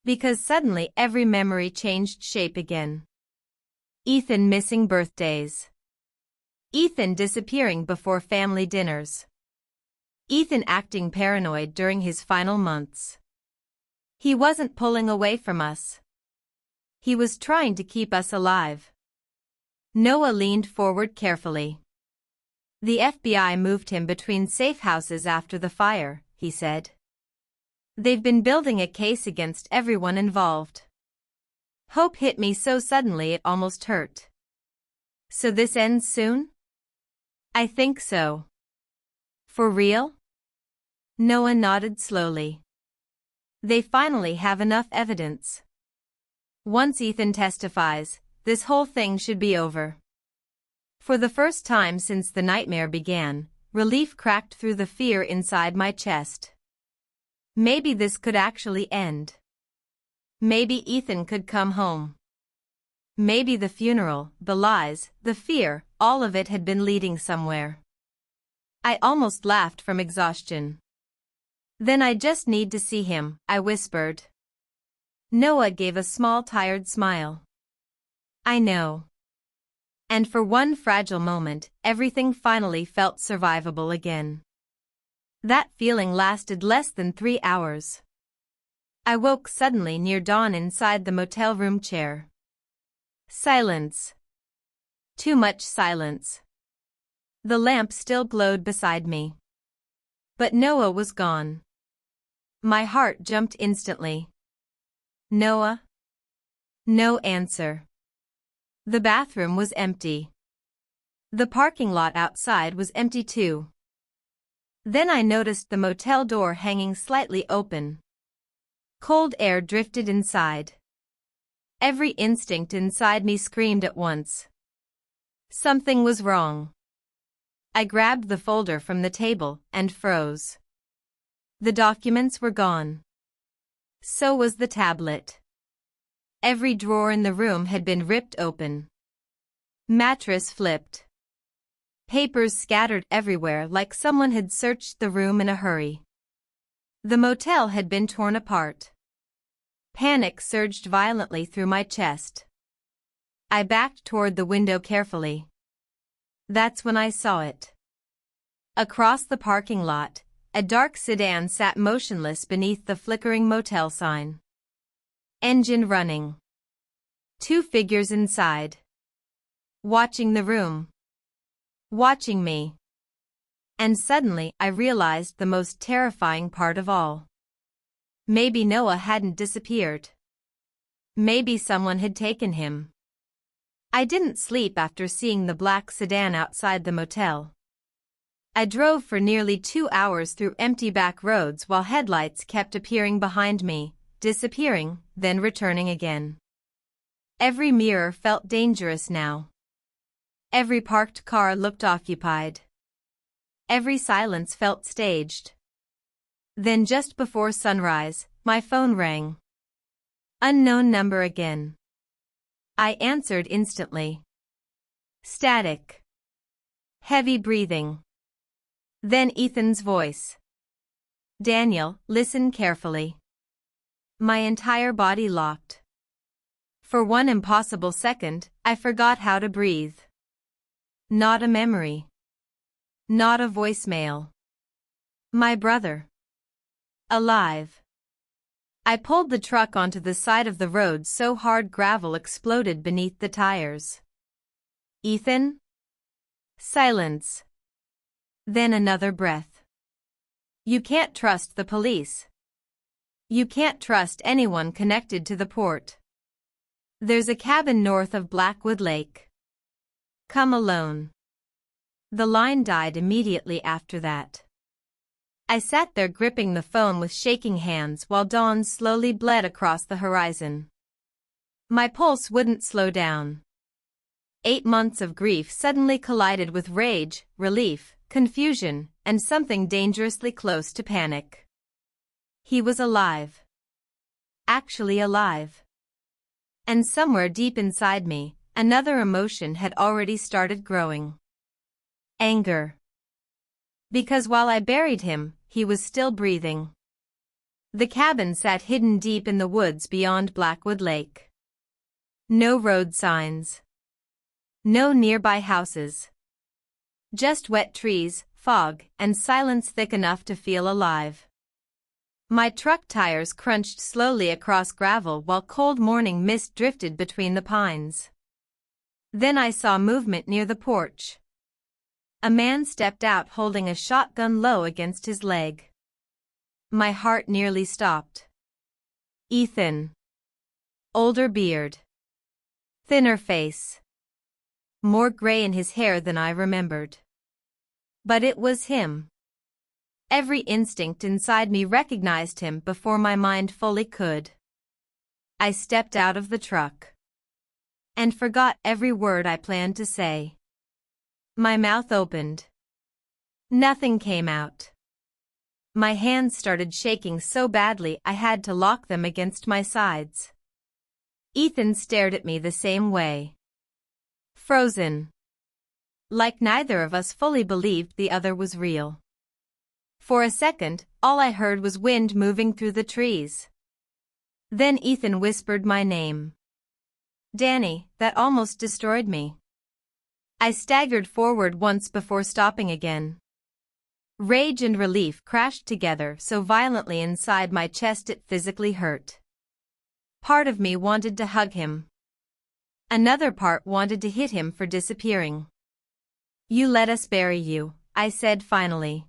Because suddenly every memory changed shape again. Ethan missing birthdays. Ethan disappearing before family dinners. Ethan acting paranoid during his final months. He wasn't pulling away from us. He was trying to keep us alive. Noah leaned forward carefully. The FBI moved him between safe houses after the fire, he said. They've been building a case against everyone involved. Hope hit me so suddenly it almost hurt. So this ends soon? I think so. For real? Noah nodded slowly. They finally have enough evidence. Once Ethan testifies, this whole thing should be over. For the first time since the nightmare began, relief cracked through the fear inside my chest. Maybe this could actually end. Maybe Ethan could come home. Maybe the funeral, the lies, the fear, all of it had been leading somewhere. I almost laughed from exhaustion. Then I just need to see him, I whispered. Noah gave a small tired smile. I know. And for one fragile moment, everything finally felt survivable again. That feeling lasted less than 3 hours. I woke suddenly near dawn inside the motel room chair. Silence. Too much silence. The lamp still glowed beside me. But Noah was gone. My heart jumped instantly. Noah? No answer. The bathroom was empty. The parking lot outside was empty too. Then I noticed the motel door hanging slightly open. Cold air drifted inside. Every instinct inside me screamed at once. Something was wrong. I grabbed the folder from the table and froze. The documents were gone. So was the tablet. Every drawer in the room had been ripped open. Mattress flipped. Papers scattered everywhere like someone had searched the room in a hurry. The motel had been torn apart. Panic surged violently through my chest. I backed toward the window carefully. That's when I saw it. Across the parking lot, a dark sedan sat motionless beneath the flickering motel sign. Engine running. 2 figures inside. Watching the room. Watching me. And suddenly I realized the most terrifying part of all. Maybe Noah hadn't disappeared. Maybe someone had taken him. I didn't sleep after seeing the black sedan outside the motel. I drove for nearly 2 hours through empty back roads while headlights kept appearing behind me, disappearing, then returning again. Every mirror felt dangerous now. Every parked car looked occupied. Every silence felt staged. Then just before sunrise, my phone rang. Unknown number again. I answered instantly. Static. Heavy breathing. Then Ethan's voice. Daniel, listen carefully. My entire body locked. For one impossible second, I forgot how to breathe. Not a memory. Not a voicemail. My brother. Alive. I pulled the truck onto the side of the road so hard gravel exploded beneath the tires. Ethan? Silence. Then another breath. You can't trust the police. You can't trust anyone connected to the port. There's a cabin north of Blackwood Lake. Come alone. The line died immediately after that. I sat there gripping the phone with shaking hands while dawn slowly bled across the horizon. My pulse wouldn't slow down. 8 months of grief suddenly collided with rage, relief, confusion, and something dangerously close to panic. He was alive. Actually alive. And somewhere deep inside me, another emotion had already started growing. Anger. Because while I buried him, he was still breathing. The cabin sat hidden deep in the woods beyond Blackwood Lake. No road signs. No nearby houses. Just wet trees, fog, and silence thick enough to feel alive. My truck tires crunched slowly across gravel while cold morning mist drifted between the pines. Then I saw movement near the porch. A man stepped out holding a shotgun low against his leg. My heart nearly stopped. Ethan. Older beard. Thinner face. More gray in his hair than I remembered. But it was him. Every instinct inside me recognized him before my mind fully could. I stepped out of the truck. And forgot every word I planned to say. My mouth opened. Nothing came out. My hands started shaking so badly I had to lock them against my sides. Ethan stared at me the same way. Frozen. Like neither of us fully believed the other was real. For a second, all I heard was wind moving through the trees. Then Ethan whispered my name. Danny, that almost destroyed me. I staggered forward once before stopping again. Rage and relief crashed together so violently inside my chest it physically hurt. Part of me wanted to hug him. Another part wanted to hit him for disappearing. You let us bury you, I said finally.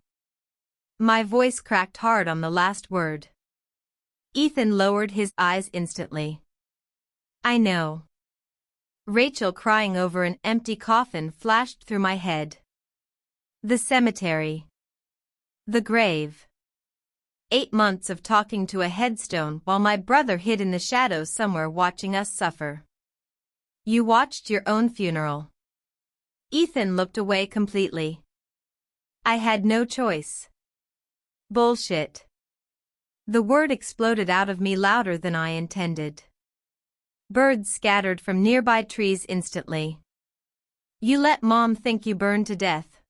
My voice cracked hard on the last word. Ethan lowered his eyes instantly. I know. Rachel crying over an empty coffin flashed through my head. The cemetery. The grave. 8 months of talking to a headstone while my brother hid in the shadows somewhere watching us suffer. You watched your own funeral. Ethan looked away completely. I had no choice. Bullshit. The word exploded out of me louder than I intended. Birds scattered from nearby trees instantly. You let Mom think you burned to death.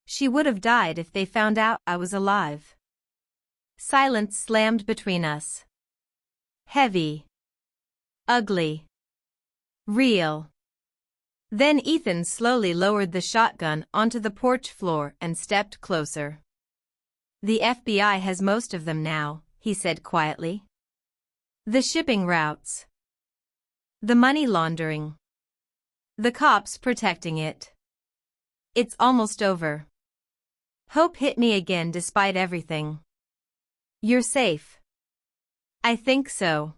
She would have died if they found out I was alive. Silence slammed between us. Heavy. Ugly. Real. Then Ethan slowly lowered the shotgun onto the porch floor and stepped closer. The FBI has most of them now, he said quietly. The shipping routes. The money laundering. The cops protecting it. It's almost over. Hope hit me again despite everything. You're safe. I think so.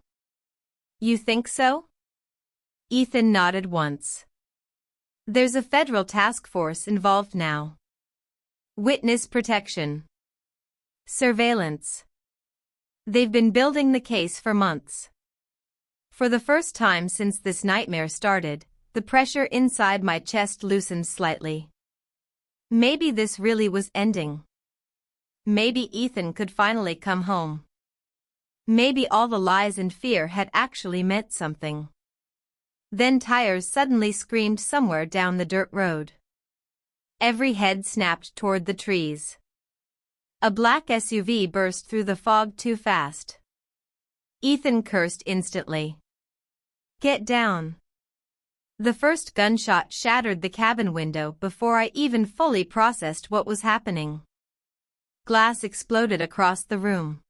You think so? Ethan nodded once. There's a federal task force involved now. Witness protection. Surveillance. They've been building the case for months. For the first time since this nightmare started, the pressure inside my chest loosened slightly. Maybe this really was ending. Maybe Ethan could finally come home. Maybe all the lies and fear had actually meant something. Then tires suddenly screamed somewhere down the dirt road. Every head snapped toward the trees. A black SUV burst through the fog too fast. Ethan cursed instantly. Get down. The first gunshot shattered the cabin window before I even fully processed what was happening. Glass exploded across the room.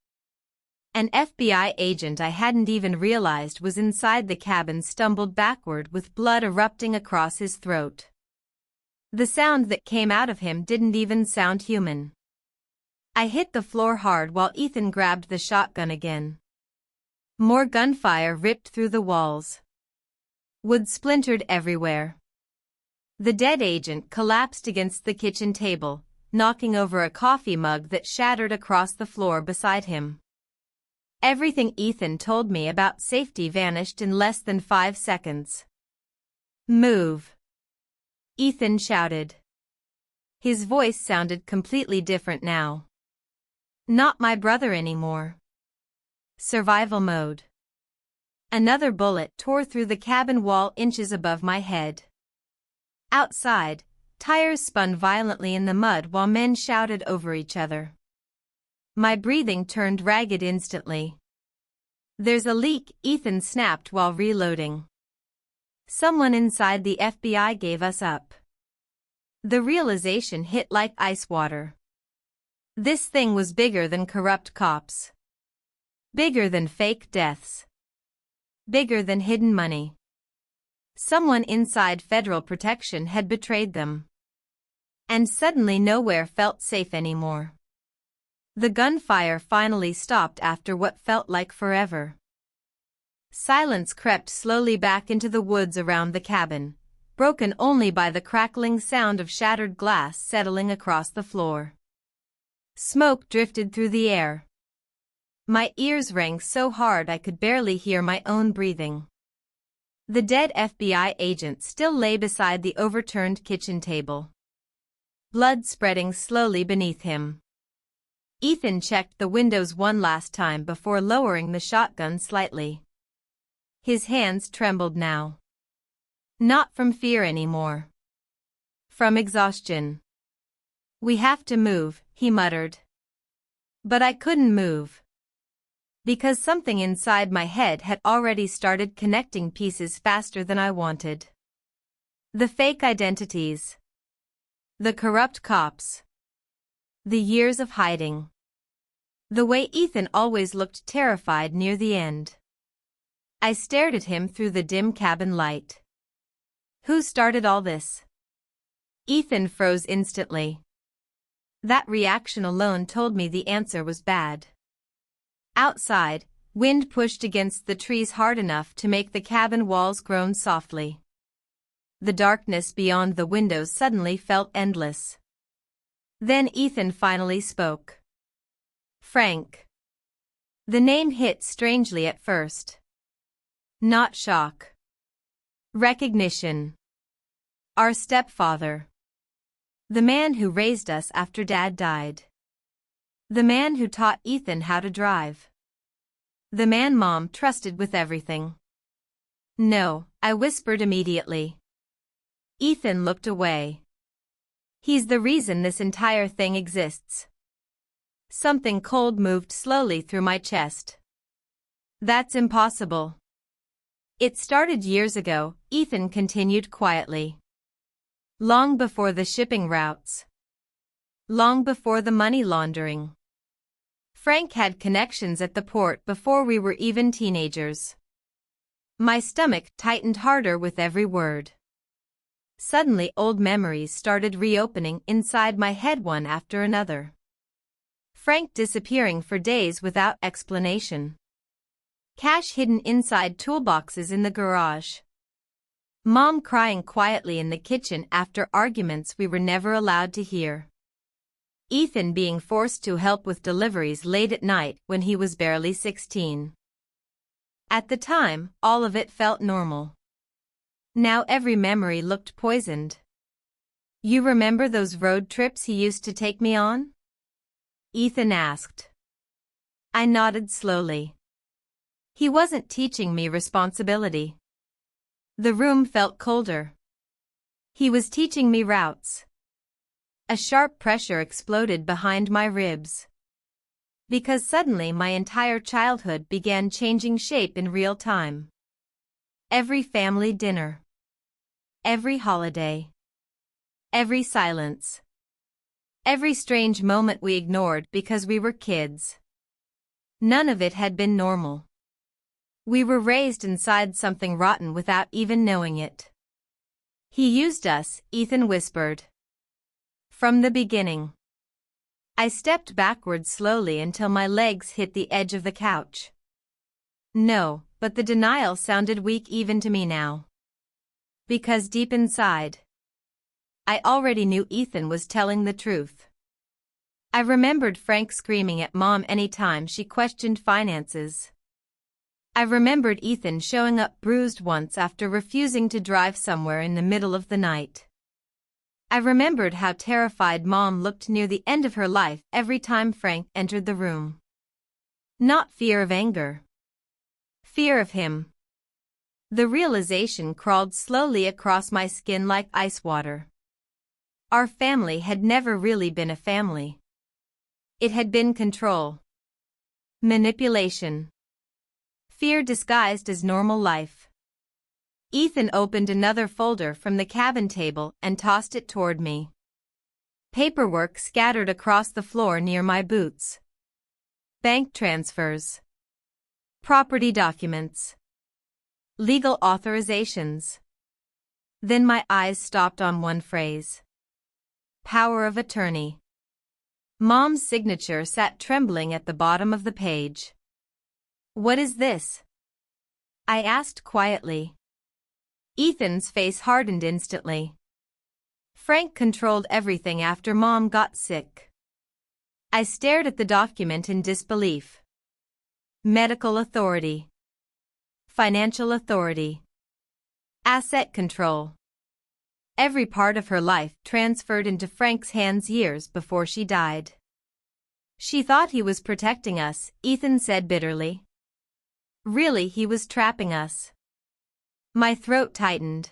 An FBI agent I hadn't even realized was inside the cabin stumbled backward with blood erupting across his throat. The sound that came out of him didn't even sound human. I hit the floor hard while Ethan grabbed the shotgun again. More gunfire ripped through the walls. Wood splintered everywhere. The dead agent collapsed against the kitchen table, knocking over a coffee mug that shattered across the floor beside him. Everything Ethan told me about safety vanished in less than 5 seconds. Move! Ethan shouted. His voice sounded completely different now. Not my brother anymore. Survival mode. Another bullet tore through the cabin wall inches above my head. Outside, tires spun violently in the mud while men shouted over each other. My breathing turned ragged instantly. There's a leak, Ethan snapped while reloading. Someone inside the FBI gave us up. The realization hit like ice water. This thing was bigger than corrupt cops. Bigger than fake deaths. Bigger than hidden money. Someone inside federal protection had betrayed them. And suddenly nowhere felt safe anymore. The gunfire finally stopped after what felt like forever. Silence crept slowly back into the woods around the cabin, broken only by the crackling sound of shattered glass settling across the floor. Smoke drifted through the air. My ears rang so hard I could barely hear my own breathing. The dead FBI agent still lay beside the overturned kitchen table. Blood spreading slowly beneath him. Ethan checked the windows one last time before lowering the shotgun slightly. His hands trembled now. Not from fear anymore. From exhaustion. We have to move, he muttered. But I couldn't move. Because something inside my head had already started connecting pieces faster than I wanted. The fake identities. The corrupt cops. The years of hiding. The way Ethan always looked terrified near the end. I stared at him through the dim cabin light. Who started all this? Ethan froze instantly. That reaction alone told me the answer was bad. Outside, wind pushed against the trees hard enough to make the cabin walls groan softly. The darkness beyond the windows suddenly felt endless. Then Ethan finally spoke. Frank. The name hit strangely at first. Not shock. Recognition. Our stepfather. The man who raised us after Dad died. The man who taught Ethan how to drive. The man Mom trusted with everything. No, I whispered immediately. Ethan looked away. He's the reason this entire thing exists. Something cold moved slowly through my chest. That's impossible. It started years ago, Ethan continued quietly. Long before the shipping routes. Long before the money laundering. Frank had connections at the port before we were even teenagers. My stomach tightened harder with every word. Suddenly old memories started reopening inside my head one after another. Frank disappearing for days without explanation. Cash hidden inside toolboxes in the garage. Mom crying quietly in the kitchen after arguments we were never allowed to hear. Ethan being forced to help with deliveries late at night when he was barely 16. At the time, all of it felt normal. Now every memory looked poisoned. You remember those road trips he used to take me on? Ethan asked. I nodded slowly. He wasn't teaching me responsibility. The room felt colder. He was teaching me routes. A sharp pressure exploded behind my ribs. Because suddenly my entire childhood began changing shape in real time. Every family dinner. Every holiday. Every silence. Every strange moment we ignored because we were kids. None of it had been normal. We were raised inside something rotten without even knowing it. He used us, Ethan whispered. From the beginning. I stepped backward slowly until my legs hit the edge of the couch. No, but the denial sounded weak even to me now. Because deep inside, I already knew Ethan was telling the truth. I remembered Frank screaming at Mom anytime she questioned finances. I remembered Ethan showing up bruised once after refusing to drive somewhere in the middle of the night. I remembered how terrified Mom looked near the end of her life every time Frank entered the room. Not fear of anger. Fear of him. The realization crawled slowly across my skin like ice water. Our family had never really been a family. It had been control. Manipulation. Fear disguised as normal life. Ethan opened another folder from the cabin table and tossed it toward me. Paperwork scattered across the floor near my boots. Bank transfers. Property documents. Legal authorizations. Then my eyes stopped on one phrase. Power of attorney. Mom's signature sat trembling at the bottom of the page. What is this? I asked quietly. Ethan's face hardened instantly. Frank controlled everything after Mom got sick. I stared at the document in disbelief. Medical authority. Financial authority. Asset control. Every part of her life transferred into Frank's hands years before she died. She thought he was protecting us, Ethan said bitterly. Really, he was trapping us. My throat tightened.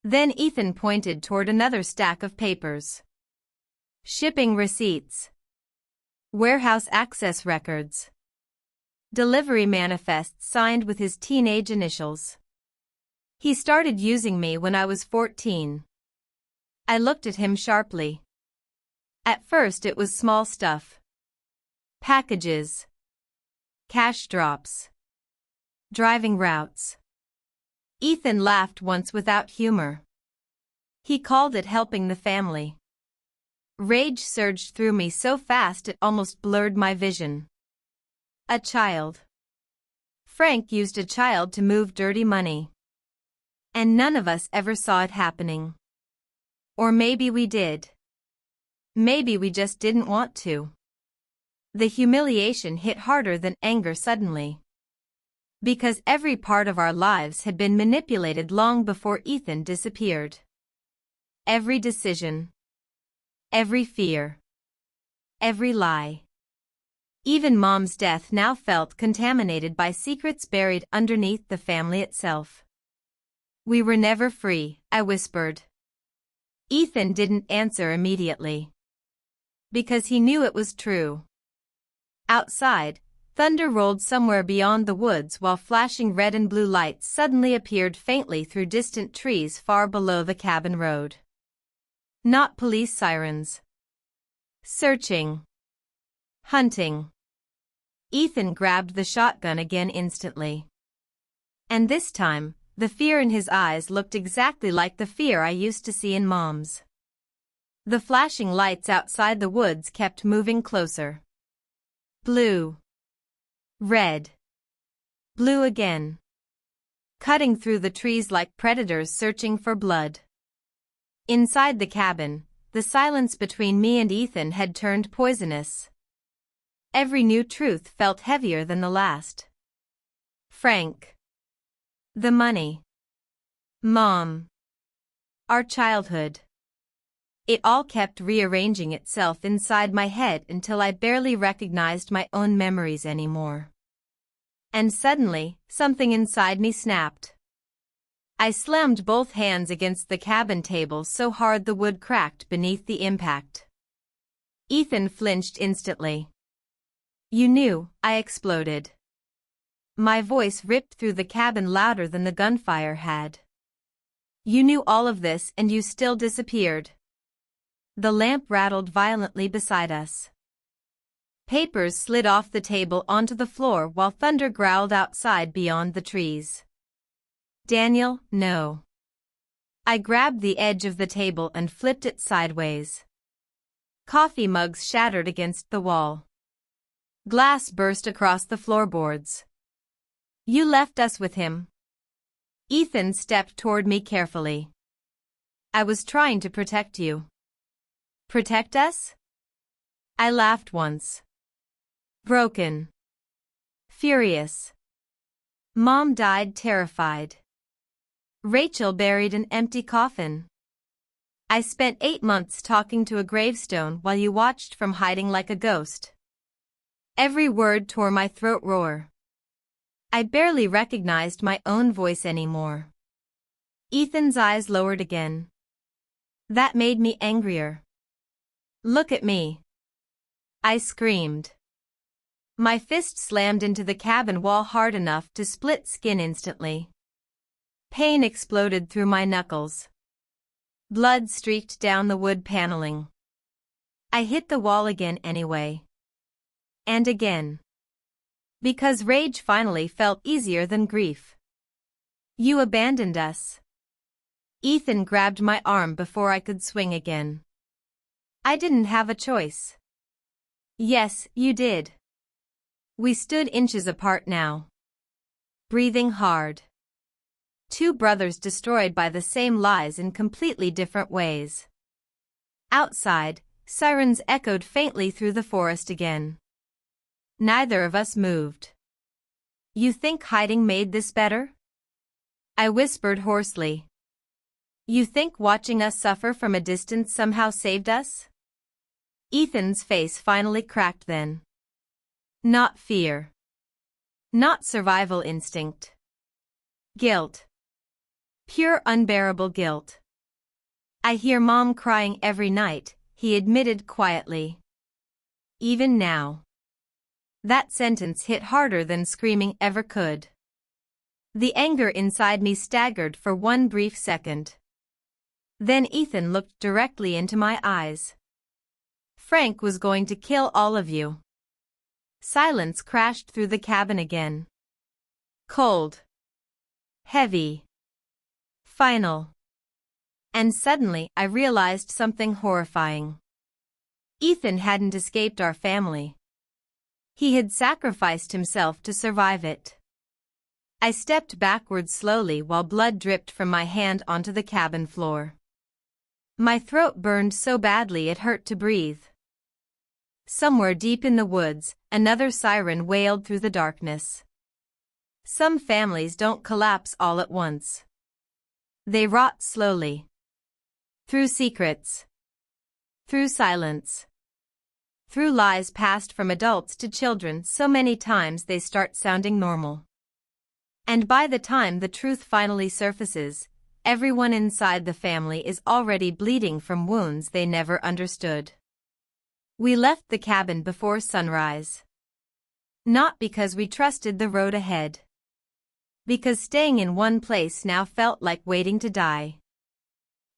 Then Ethan pointed toward another stack of papers. Shipping receipts. Warehouse access records. Delivery manifests signed with his teenage initials. He started using me when I was 14. I looked at him sharply. At first it was small stuff. Packages. Cash drops. Driving routes. Ethan laughed once without humor. He called it helping the family. Rage surged through me so fast it almost blurred my vision. A child. Frank used a child to move dirty money. And none of us ever saw it happening. Or maybe we did. Maybe we just didn't want to. The humiliation hit harder than anger suddenly. Because every part of our lives had been manipulated long before Ethan disappeared. Every decision. Every fear. Every lie. Even Mom's death now felt contaminated by secrets buried underneath the family itself. We were never free, I whispered. Ethan didn't answer immediately. Because he knew it was true. Outside, thunder rolled somewhere beyond the woods while flashing red and blue lights suddenly appeared faintly through distant trees far below the cabin road. Not police sirens. Searching. Hunting. Ethan grabbed the shotgun again instantly. And this time, the fear in his eyes looked exactly like the fear I used to see in Mom's. The flashing lights outside the woods kept moving closer. Blue. Red. Blue again. Cutting through the trees like predators searching for blood. Inside the cabin, the silence between me and Ethan had turned poisonous. Every new truth felt heavier than the last. Frank. The money. Mom. Our childhood. It all kept rearranging itself inside my head until I barely recognized my own memories anymore. And suddenly, something inside me snapped. I slammed both hands against the cabin table so hard the wood cracked beneath the impact. Ethan flinched instantly. You knew, I exploded. My voice ripped through the cabin louder than the gunfire had. You knew all of this and you still disappeared. The lamp rattled violently beside us. Papers slid off the table onto the floor while thunder growled outside beyond the trees. Daniel, no. I grabbed the edge of the table and flipped it sideways. Coffee mugs shattered against the wall. Glass burst across the floorboards. You left us with him. Ethan stepped toward me carefully. I was trying to protect you. Protect us? I laughed once. Broken. Furious. Mom died terrified. Rachel buried an empty coffin. I spent 8 months talking to a gravestone while you watched from hiding like a ghost. Every word tore my throat roar. I barely recognized my own voice anymore. Ethan's eyes lowered again. That made me angrier. Look at me. I screamed. My fist slammed into the cabin wall hard enough to split skin instantly. Pain exploded through my knuckles. Blood streaked down the wood paneling. I hit the wall again anyway. And again. Because rage finally felt easier than grief. You abandoned us. Ethan grabbed my arm before I could swing again. I didn't have a choice. Yes, you did. We stood inches apart now. Breathing hard. Two brothers destroyed by the same lies in completely different ways. Outside, sirens echoed faintly through the forest again. Neither of us moved. You think hiding made this better? I whispered hoarsely. You think watching us suffer from a distance somehow saved us? Ethan's face finally cracked then. Not fear. Not survival instinct. Guilt. Pure unbearable guilt. I hear Mom crying every night, he admitted quietly. Even now. That sentence hit harder than screaming ever could. The anger inside me staggered for one brief second. Then Ethan looked directly into my eyes. Frank was going to kill all of you. Silence crashed through the cabin again. Cold. Heavy. Final. And suddenly I realized something horrifying. Ethan hadn't escaped our family. He had sacrificed himself to survive it. I stepped backwards slowly while blood dripped from my hand onto the cabin floor. My throat burned so badly it hurt to breathe. Somewhere deep in the woods, another siren wailed through the darkness. Some families don't collapse all at once. They rot slowly. Through secrets. Through silence. Through lies passed from adults to children so many times they start sounding normal. And by the time the truth finally surfaces, everyone inside the family is already bleeding from wounds they never understood. We left the cabin before sunrise. Not because we trusted the road ahead. Because staying in one place now felt like waiting to die.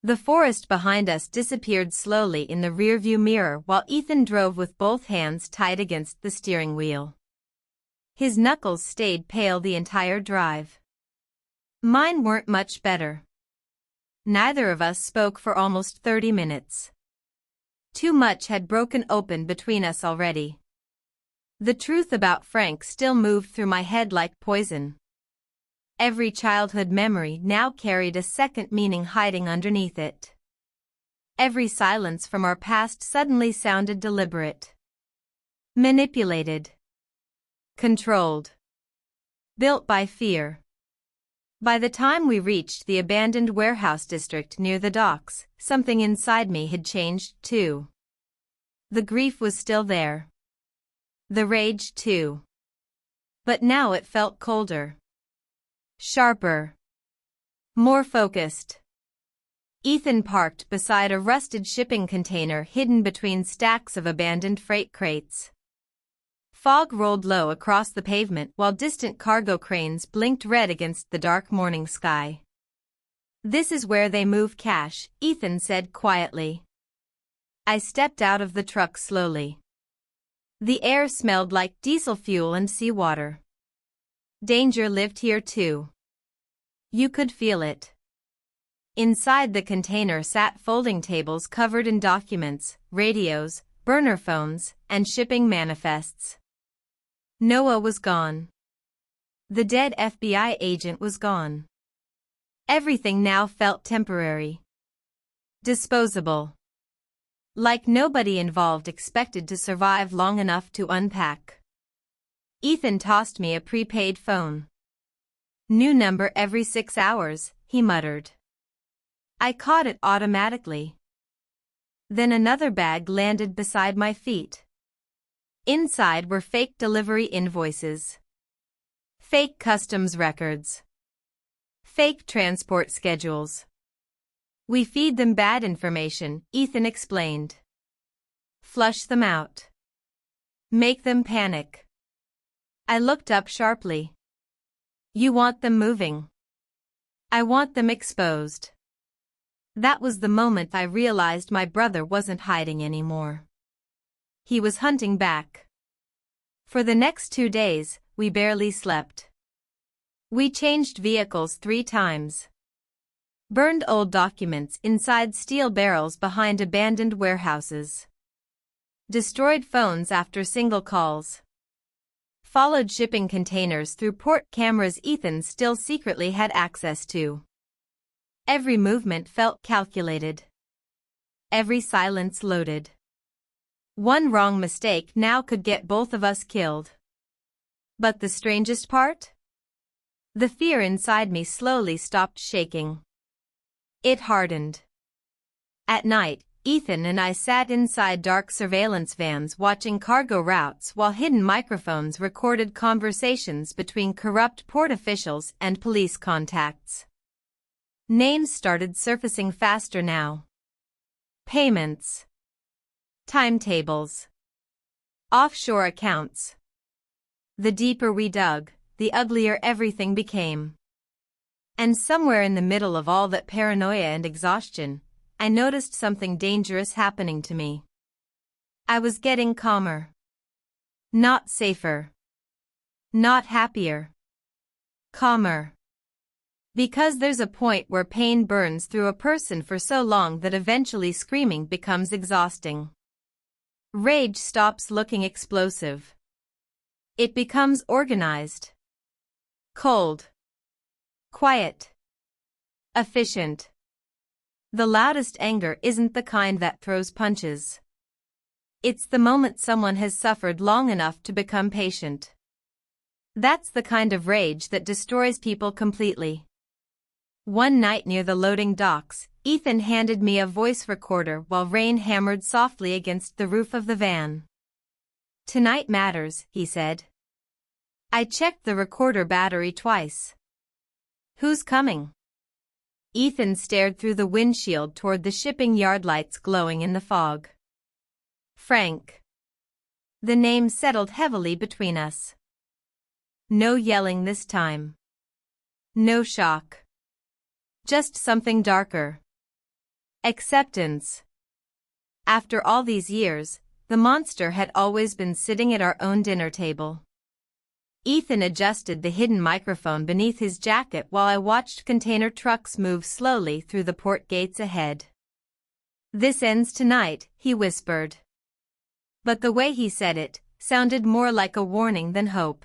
The forest behind us disappeared slowly in the rearview mirror while Ethan drove with both hands tied against the steering wheel. His knuckles stayed pale the entire drive. Mine weren't much better. Neither of us spoke for almost 30 minutes. Too much had broken open between us already. The truth about Frank still moved through my head like poison. Every childhood memory now carried a second meaning hiding underneath it. Every silence from our past suddenly sounded deliberate. Manipulated. Controlled. Built by fear. By the time we reached the abandoned warehouse district near the docks, something inside me had changed too. The grief was still there. The rage too. But now it felt colder. Sharper. More focused. Ethan parked beside a rusted shipping container hidden between stacks of abandoned freight crates. Fog rolled low across the pavement while distant cargo cranes blinked red against the dark morning sky. "This is where they move cash," Ethan said quietly. I stepped out of the truck slowly. The air smelled like diesel fuel and seawater. Danger lived here too. You could feel it. Inside the container sat folding tables covered in documents, radios, burner phones, and shipping manifests. Noah was gone. The dead FBI agent was gone. Everything now felt temporary. Disposable. Like nobody involved expected to survive long enough to unpack. Ethan tossed me a prepaid phone. "New number every 6 hours," he muttered. I caught it automatically. Then another bag landed beside my feet. Inside were fake delivery invoices. Fake customs records. Fake transport schedules. "We feed them bad information," Ethan explained. "Flush them out. Make them panic." I looked up sharply. "You want them moving. I want them exposed." That was the moment I realized my brother wasn't hiding anymore. He was hunting back. For the next 2 days, we barely slept. We changed vehicles 3 times. Burned old documents inside steel barrels behind abandoned warehouses. Destroyed phones after single calls. Followed shipping containers through port cameras Ethan still secretly had access to. Every movement felt calculated. Every silence loaded. One wrong mistake now could get both of us killed. But the strangest part? The fear inside me slowly stopped shaking. It hardened. At night, Ethan and I sat inside dark surveillance vans watching cargo routes while hidden microphones recorded conversations between corrupt port officials and police contacts. Names started surfacing faster now. Payments. Timetables. Offshore accounts. The deeper we dug, the uglier everything became. And somewhere in the middle of all that paranoia and exhaustion, I noticed something dangerous happening to me. I was getting calmer. Not safer. Not happier. Calmer. Because there's a point where pain burns through a person for so long that eventually screaming becomes exhausting. Rage stops looking explosive. It becomes organized. Cold. Quiet. Efficient. The loudest anger isn't the kind that throws punches. It's the moment someone has suffered long enough to become patient. That's the kind of rage that destroys people completely. One night near the loading docks, Ethan handed me a voice recorder while rain hammered softly against the roof of the van. "Tonight matters," he said. I checked the recorder battery twice. "Who's coming?" Ethan stared through the windshield toward the shipping yard lights glowing in the fog. "Frank." The name settled heavily between us. No yelling this time. No shock. Just something darker. Acceptance. After all these years, the monster had always been sitting at our own dinner table. Ethan adjusted the hidden microphone beneath his jacket while I watched container trucks move slowly through the port gates ahead. "This ends tonight," he whispered. But the way he said it sounded more like a warning than hope.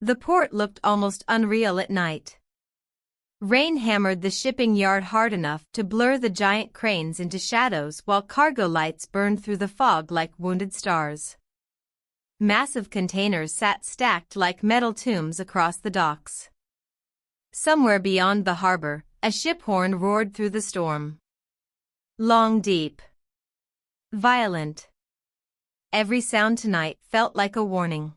The port looked almost unreal at night. Rain hammered the shipping yard hard enough to blur the giant cranes into shadows while cargo lights burned through the fog like wounded stars. Massive containers sat stacked like metal tombs across the docks. Somewhere beyond the harbor, a ship horn roared through the storm. Long, deep. Violent. Every sound tonight felt like a warning.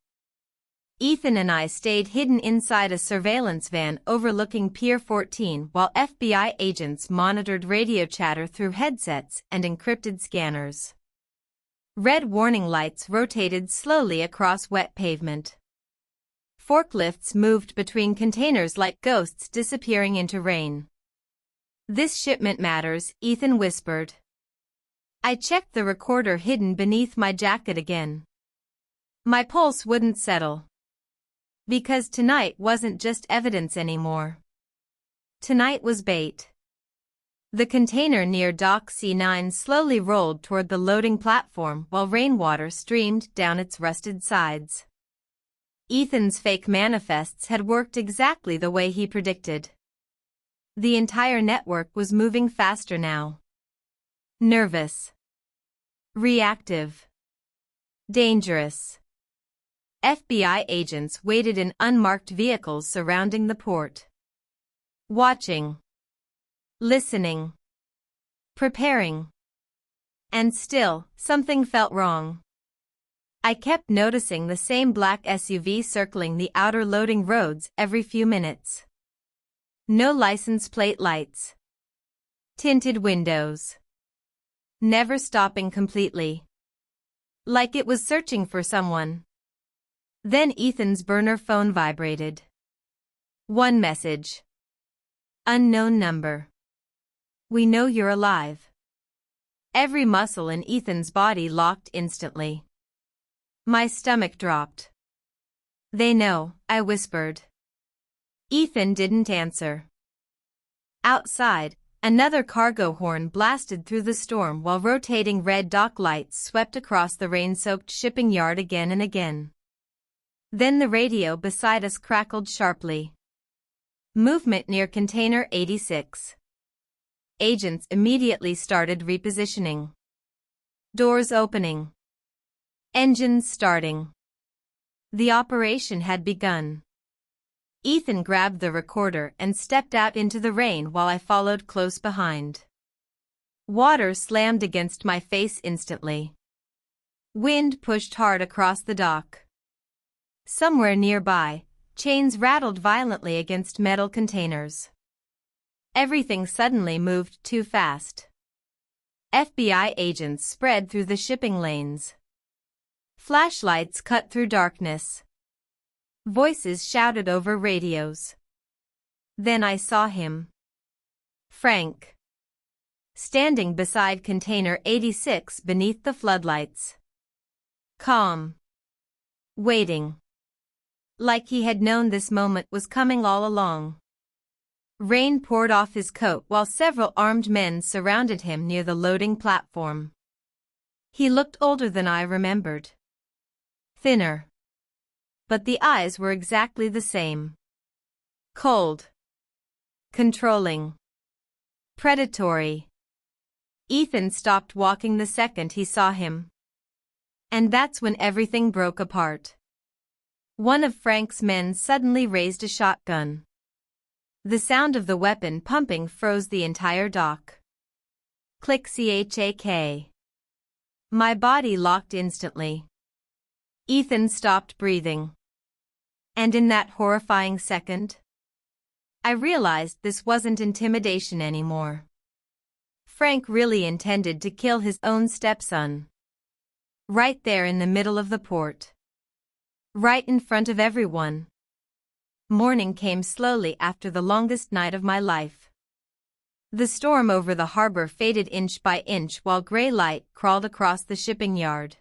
Ethan and I stayed hidden inside a surveillance van overlooking Pier 14 while FBI agents monitored radio chatter through headsets and encrypted scanners. Red warning lights rotated slowly across wet pavement. Forklifts moved between containers like ghosts disappearing into rain. "This shipment matters," Ethan whispered. I checked the recorder hidden beneath my jacket again. My pulse wouldn't settle. Because tonight wasn't just evidence anymore. Tonight was bait. The container near Dock C9 slowly rolled toward the loading platform while rainwater streamed down its rusted sides. Ethan's fake manifests had worked exactly the way he predicted. The entire network was moving faster now. Nervous. Reactive. Dangerous. FBI agents waited in unmarked vehicles surrounding the port. Watching. Listening. Preparing. And still, something felt wrong. I kept noticing the same black SUV circling the outer loading roads every few minutes. No license plate lights. Tinted windows. Never stopping completely. Like it was searching for someone. Then Ethan's burner phone vibrated. One message. Unknown number. "We know you're alive." Every muscle in Ethan's body locked instantly. My stomach dropped. "They know," I whispered. Ethan didn't answer. Outside, another cargo horn blasted through the storm while rotating red dock lights swept across the rain-soaked shipping yard again and again. Then the radio beside us crackled sharply. Movement near Container 86. Agents immediately started repositioning. Doors opening. Engines starting. The operation had begun. Ethan grabbed the recorder and stepped out into the rain while I followed close behind. Water slammed against my face instantly. Wind pushed hard across the dock. Somewhere nearby, chains rattled violently against metal containers. Everything suddenly moved too fast. FBI agents spread through the shipping lanes. Flashlights cut through darkness. Voices shouted over radios. Then I saw him. Frank. Standing beside Container 86 beneath the floodlights. Calm. Waiting. Like he had known this moment was coming all along. Rain poured off his coat while several armed men surrounded him near the loading platform. He looked older than I remembered. Thinner. But the eyes were exactly the same. Cold. Controlling. Predatory. Ethan stopped walking the second he saw him. And that's when everything broke apart. One of Frank's men suddenly raised a shotgun. The sound of the weapon pumping froze the entire dock. Click-CHAK. My body locked instantly. Ethan stopped breathing. And in that horrifying second, I realized this wasn't intimidation anymore. Frank really intended to kill his own stepson. Right there in the middle of the port. Right in front of everyone. Morning came slowly after the longest night of my life. The storm over the harbor faded inch by inch while gray light crawled across the shipping yard.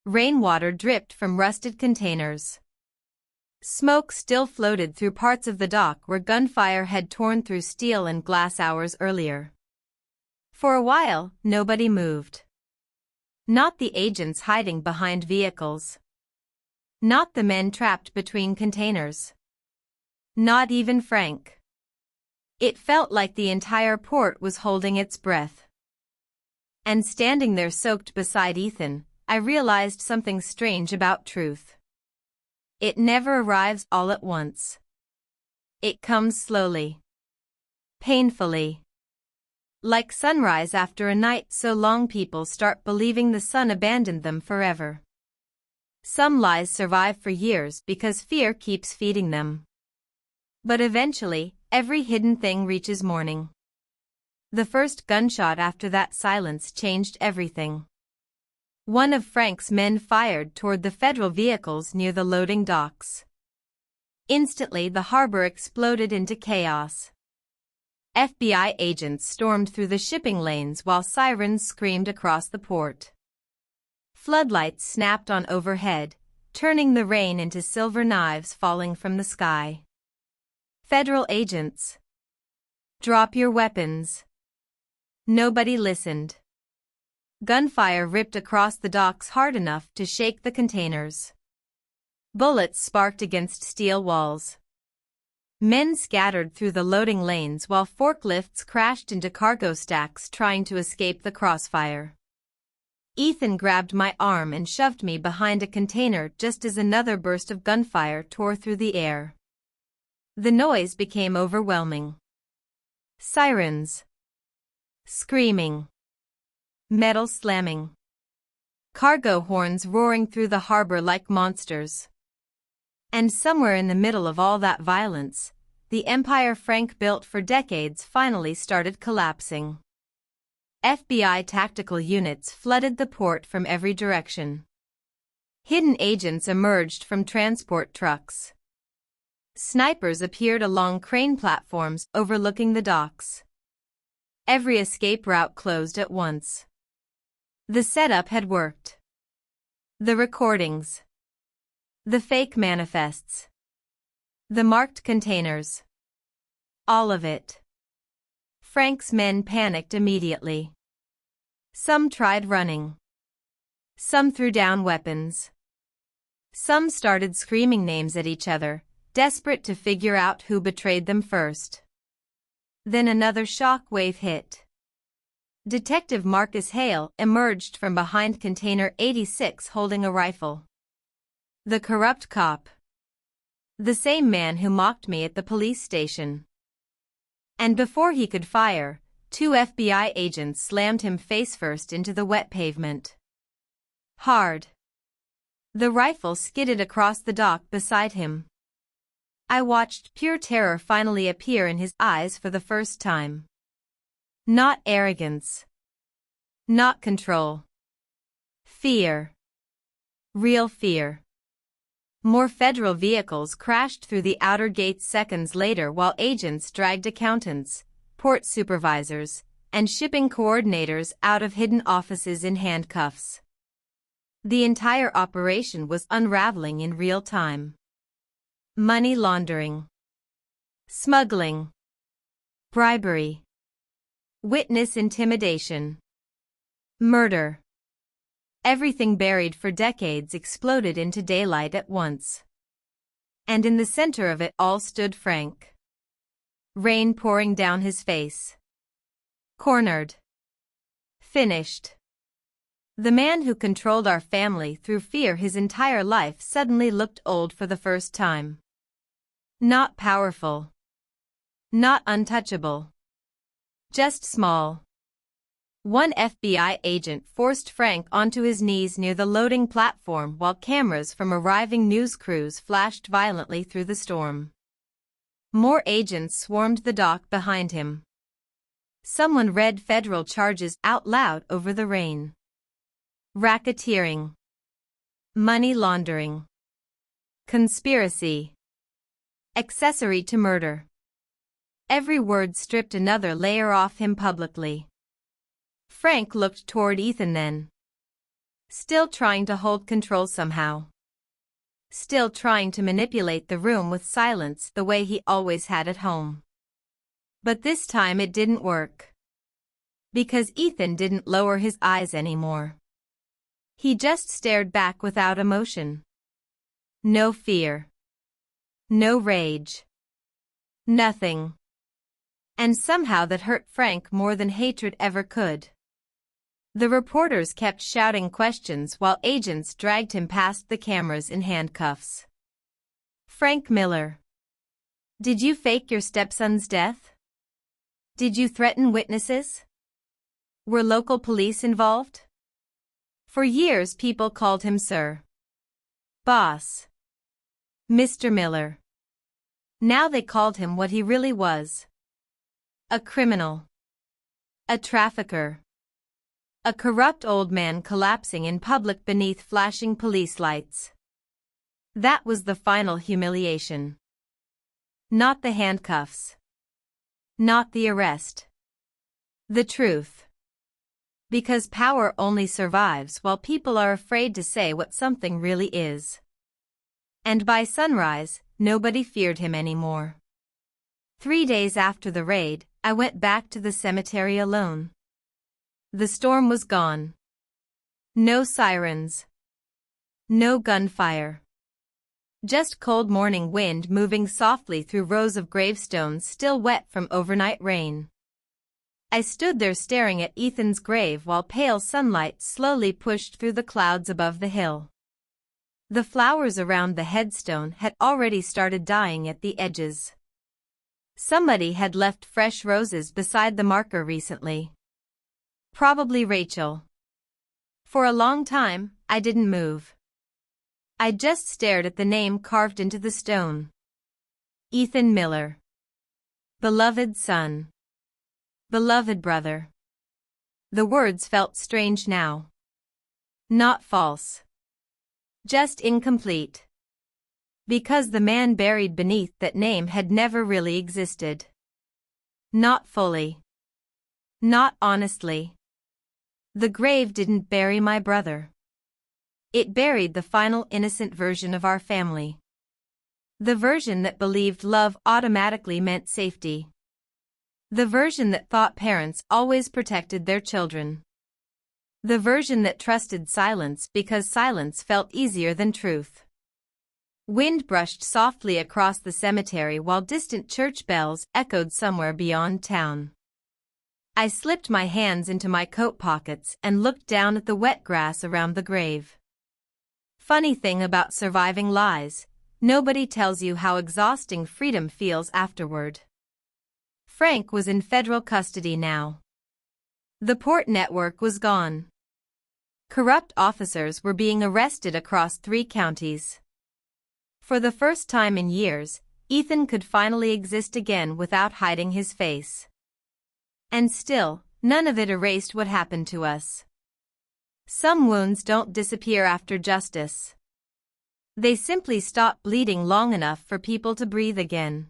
Rainwater dripped from rusted containers. Smoke still floated through parts of the dock where gunfire had torn through steel and glass hours earlier. For a while, nobody moved. Not the agents hiding behind vehicles. Not the men trapped between containers. Not even Frank. It felt like the entire port was holding its breath. And standing there soaked beside Ethan, I realized something strange about truth. It never arrives all at once. It comes slowly. Painfully. Like sunrise after a night so long people start believing the sun abandoned them forever. Some lies survive for years because fear keeps feeding them. But eventually, every hidden thing reaches morning. The first gunshot after that silence changed everything. One of Frank's men fired toward the federal vehicles near the loading docks. Instantly, the harbor exploded into chaos. FBI agents stormed through the shipping lanes while sirens screamed across the port. Floodlights snapped on overhead, turning the rain into silver knives falling from the sky. Federal agents, drop your weapons. Nobody listened. Gunfire ripped across the docks hard enough to shake the containers. Bullets sparked against steel walls. Men scattered through the loading lanes while forklifts crashed into cargo stacks trying to escape the crossfire. Ethan grabbed my arm and shoved me behind a container just as another burst of gunfire tore through the air. The noise became overwhelming. Sirens. Screaming. Metal slamming. Cargo horns roaring through the harbor like monsters. And somewhere in the middle of all that violence, the empire Frank built for decades finally started collapsing. FBI tactical units flooded the port from every direction. Hidden agents emerged from transport trucks. Snipers appeared along crane platforms overlooking the docks. Every escape route closed at once. The setup had worked. The recordings. The fake manifests. The marked containers. All of it. Frank's men panicked immediately. Some tried running. Some threw down weapons. Some started screaming names at each other, desperate to figure out who betrayed them first. Then another shock wave hit. Detective Marcus Hale emerged from behind Container 86 holding a rifle. The corrupt cop. The same man who mocked me at the police station. And before he could fire, 2 FBI agents slammed him face-first into the wet pavement. Hard. The rifle skidded across the dock beside him. I watched pure terror finally appear in his eyes for the first time. Not arrogance. Not control. Fear. Real fear. More federal vehicles crashed through the outer gates seconds later while agents dragged accountants, port supervisors, and shipping coordinators out of hidden offices in handcuffs. The entire operation was unraveling in real time. Money laundering. Smuggling. Bribery. Witness intimidation. Murder. Everything buried for decades exploded into daylight at once. And in the center of it all stood Frank. Rain pouring down his face. Cornered. Finished. The man who controlled our family through fear his entire life suddenly looked old for the first time. Not powerful. Not untouchable. Just small. One FBI agent forced Frank onto his knees near the loading platform while cameras from arriving news crews flashed violently through the storm. More agents swarmed the dock behind him. Someone read federal charges out loud over the rain. Racketeering. Money laundering. Conspiracy. Accessory to murder. Every word stripped another layer off him publicly. Frank looked toward Ethan then. Still trying to hold control somehow. Still trying to manipulate the room with silence the way he always had at home. But this time it didn't work. Because Ethan didn't lower his eyes anymore. He just stared back without emotion. No fear. No rage. Nothing. And somehow that hurt Frank more than hatred ever could. The reporters kept shouting questions while agents dragged him past the cameras in handcuffs. Frank Miller. Did you fake your stepson's death? Did you threaten witnesses? Were local police involved? For years people called him Sir. Boss. Mr. Miller. Now they called him what he really was. A criminal. A trafficker. A corrupt old man collapsing in public beneath flashing police lights. That was the final humiliation. Not the handcuffs. Not the arrest. The truth. Because power only survives while people are afraid to say what something really is. And by sunrise, nobody feared him anymore. 3 days after the raid, I went back to the cemetery alone. The storm was gone. No sirens. No gunfire. Just cold morning wind moving softly through rows of gravestones still wet from overnight rain. I stood there staring at Ethan's grave while pale sunlight slowly pushed through the clouds above the hill. The flowers around the headstone had already started dying at the edges. Somebody had left fresh roses beside the marker recently. Probably Rachel. For a long time, I didn't move. I just stared at the name carved into the stone. Ethan Miller. Beloved son. Beloved brother. The words felt strange now. Not false. Just incomplete. Because the man buried beneath that name had never really existed. Not fully. Not honestly. The grave didn't bury my brother. It buried the final innocent version of our family. The version that believed love automatically meant safety. The version that thought parents always protected their children. The version that trusted silence because silence felt easier than truth. Wind brushed softly across the cemetery while distant church bells echoed somewhere beyond town. I slipped my hands into my coat pockets and looked down at the wet grass around the grave. Funny thing about surviving lies, nobody tells you how exhausting freedom feels afterward. Frank was in federal custody now. The port network was gone. Corrupt officers were being arrested across 3 counties. For the first time in years, Ethan could finally exist again without hiding his face. And still, none of it erased what happened to us. Some wounds don't disappear after justice. They simply stop bleeding long enough for people to breathe again.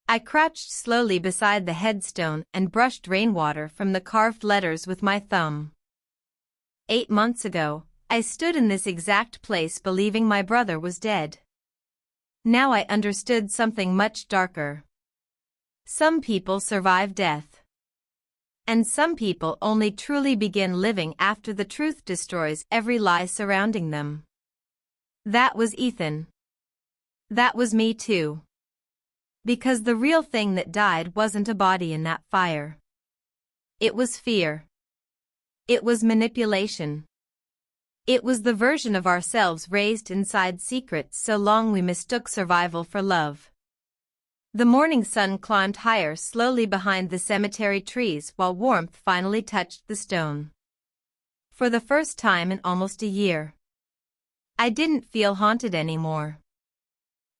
I crouched slowly beside the headstone and brushed rainwater from the carved letters with my thumb. 8 months ago, I stood in this exact place believing my brother was dead. Now I understood something much darker. Some people survive death. And some people only truly begin living after the truth destroys every lie surrounding them. That was Ethan. That was me too. Because the real thing that died wasn't a body in that fire. It was fear. It was manipulation. It was the version of ourselves raised inside secrets so long we mistook survival for love. The morning sun climbed higher slowly behind the cemetery trees while warmth finally touched the stone. For the first time in almost a year, I didn't feel haunted anymore.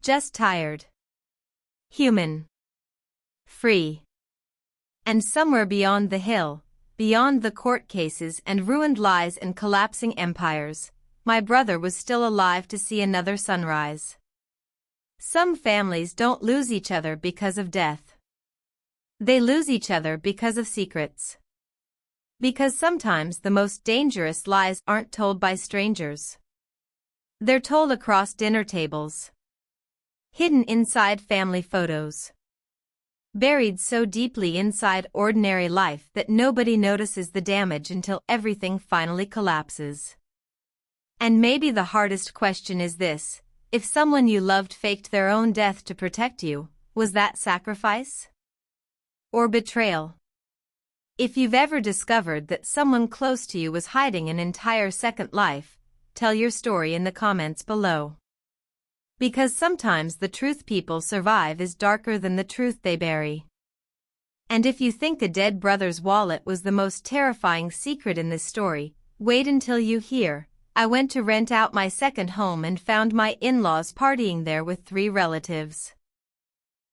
Just tired. Human. Free. And somewhere beyond the hill, beyond the court cases and ruined lies and collapsing empires, my brother was still alive to see another sunrise. Some families don't lose each other because of death. They lose each other because of secrets. Because sometimes the most dangerous lies aren't told by strangers. They're told across dinner tables. Hidden inside family photos. Buried so deeply inside ordinary life that nobody notices the damage until everything finally collapses. And maybe the hardest question is this: if someone you loved faked their own death to protect you, was that sacrifice? Or betrayal? If you've ever discovered that someone close to you was hiding an entire second life, tell your story in the comments below. Because sometimes the truth people survive is darker than the truth they bury. And if you think a dead brother's wallet was the most terrifying secret in this story, wait until you hear: I went to rent out my second home and found my in-laws partying there with 3 relatives.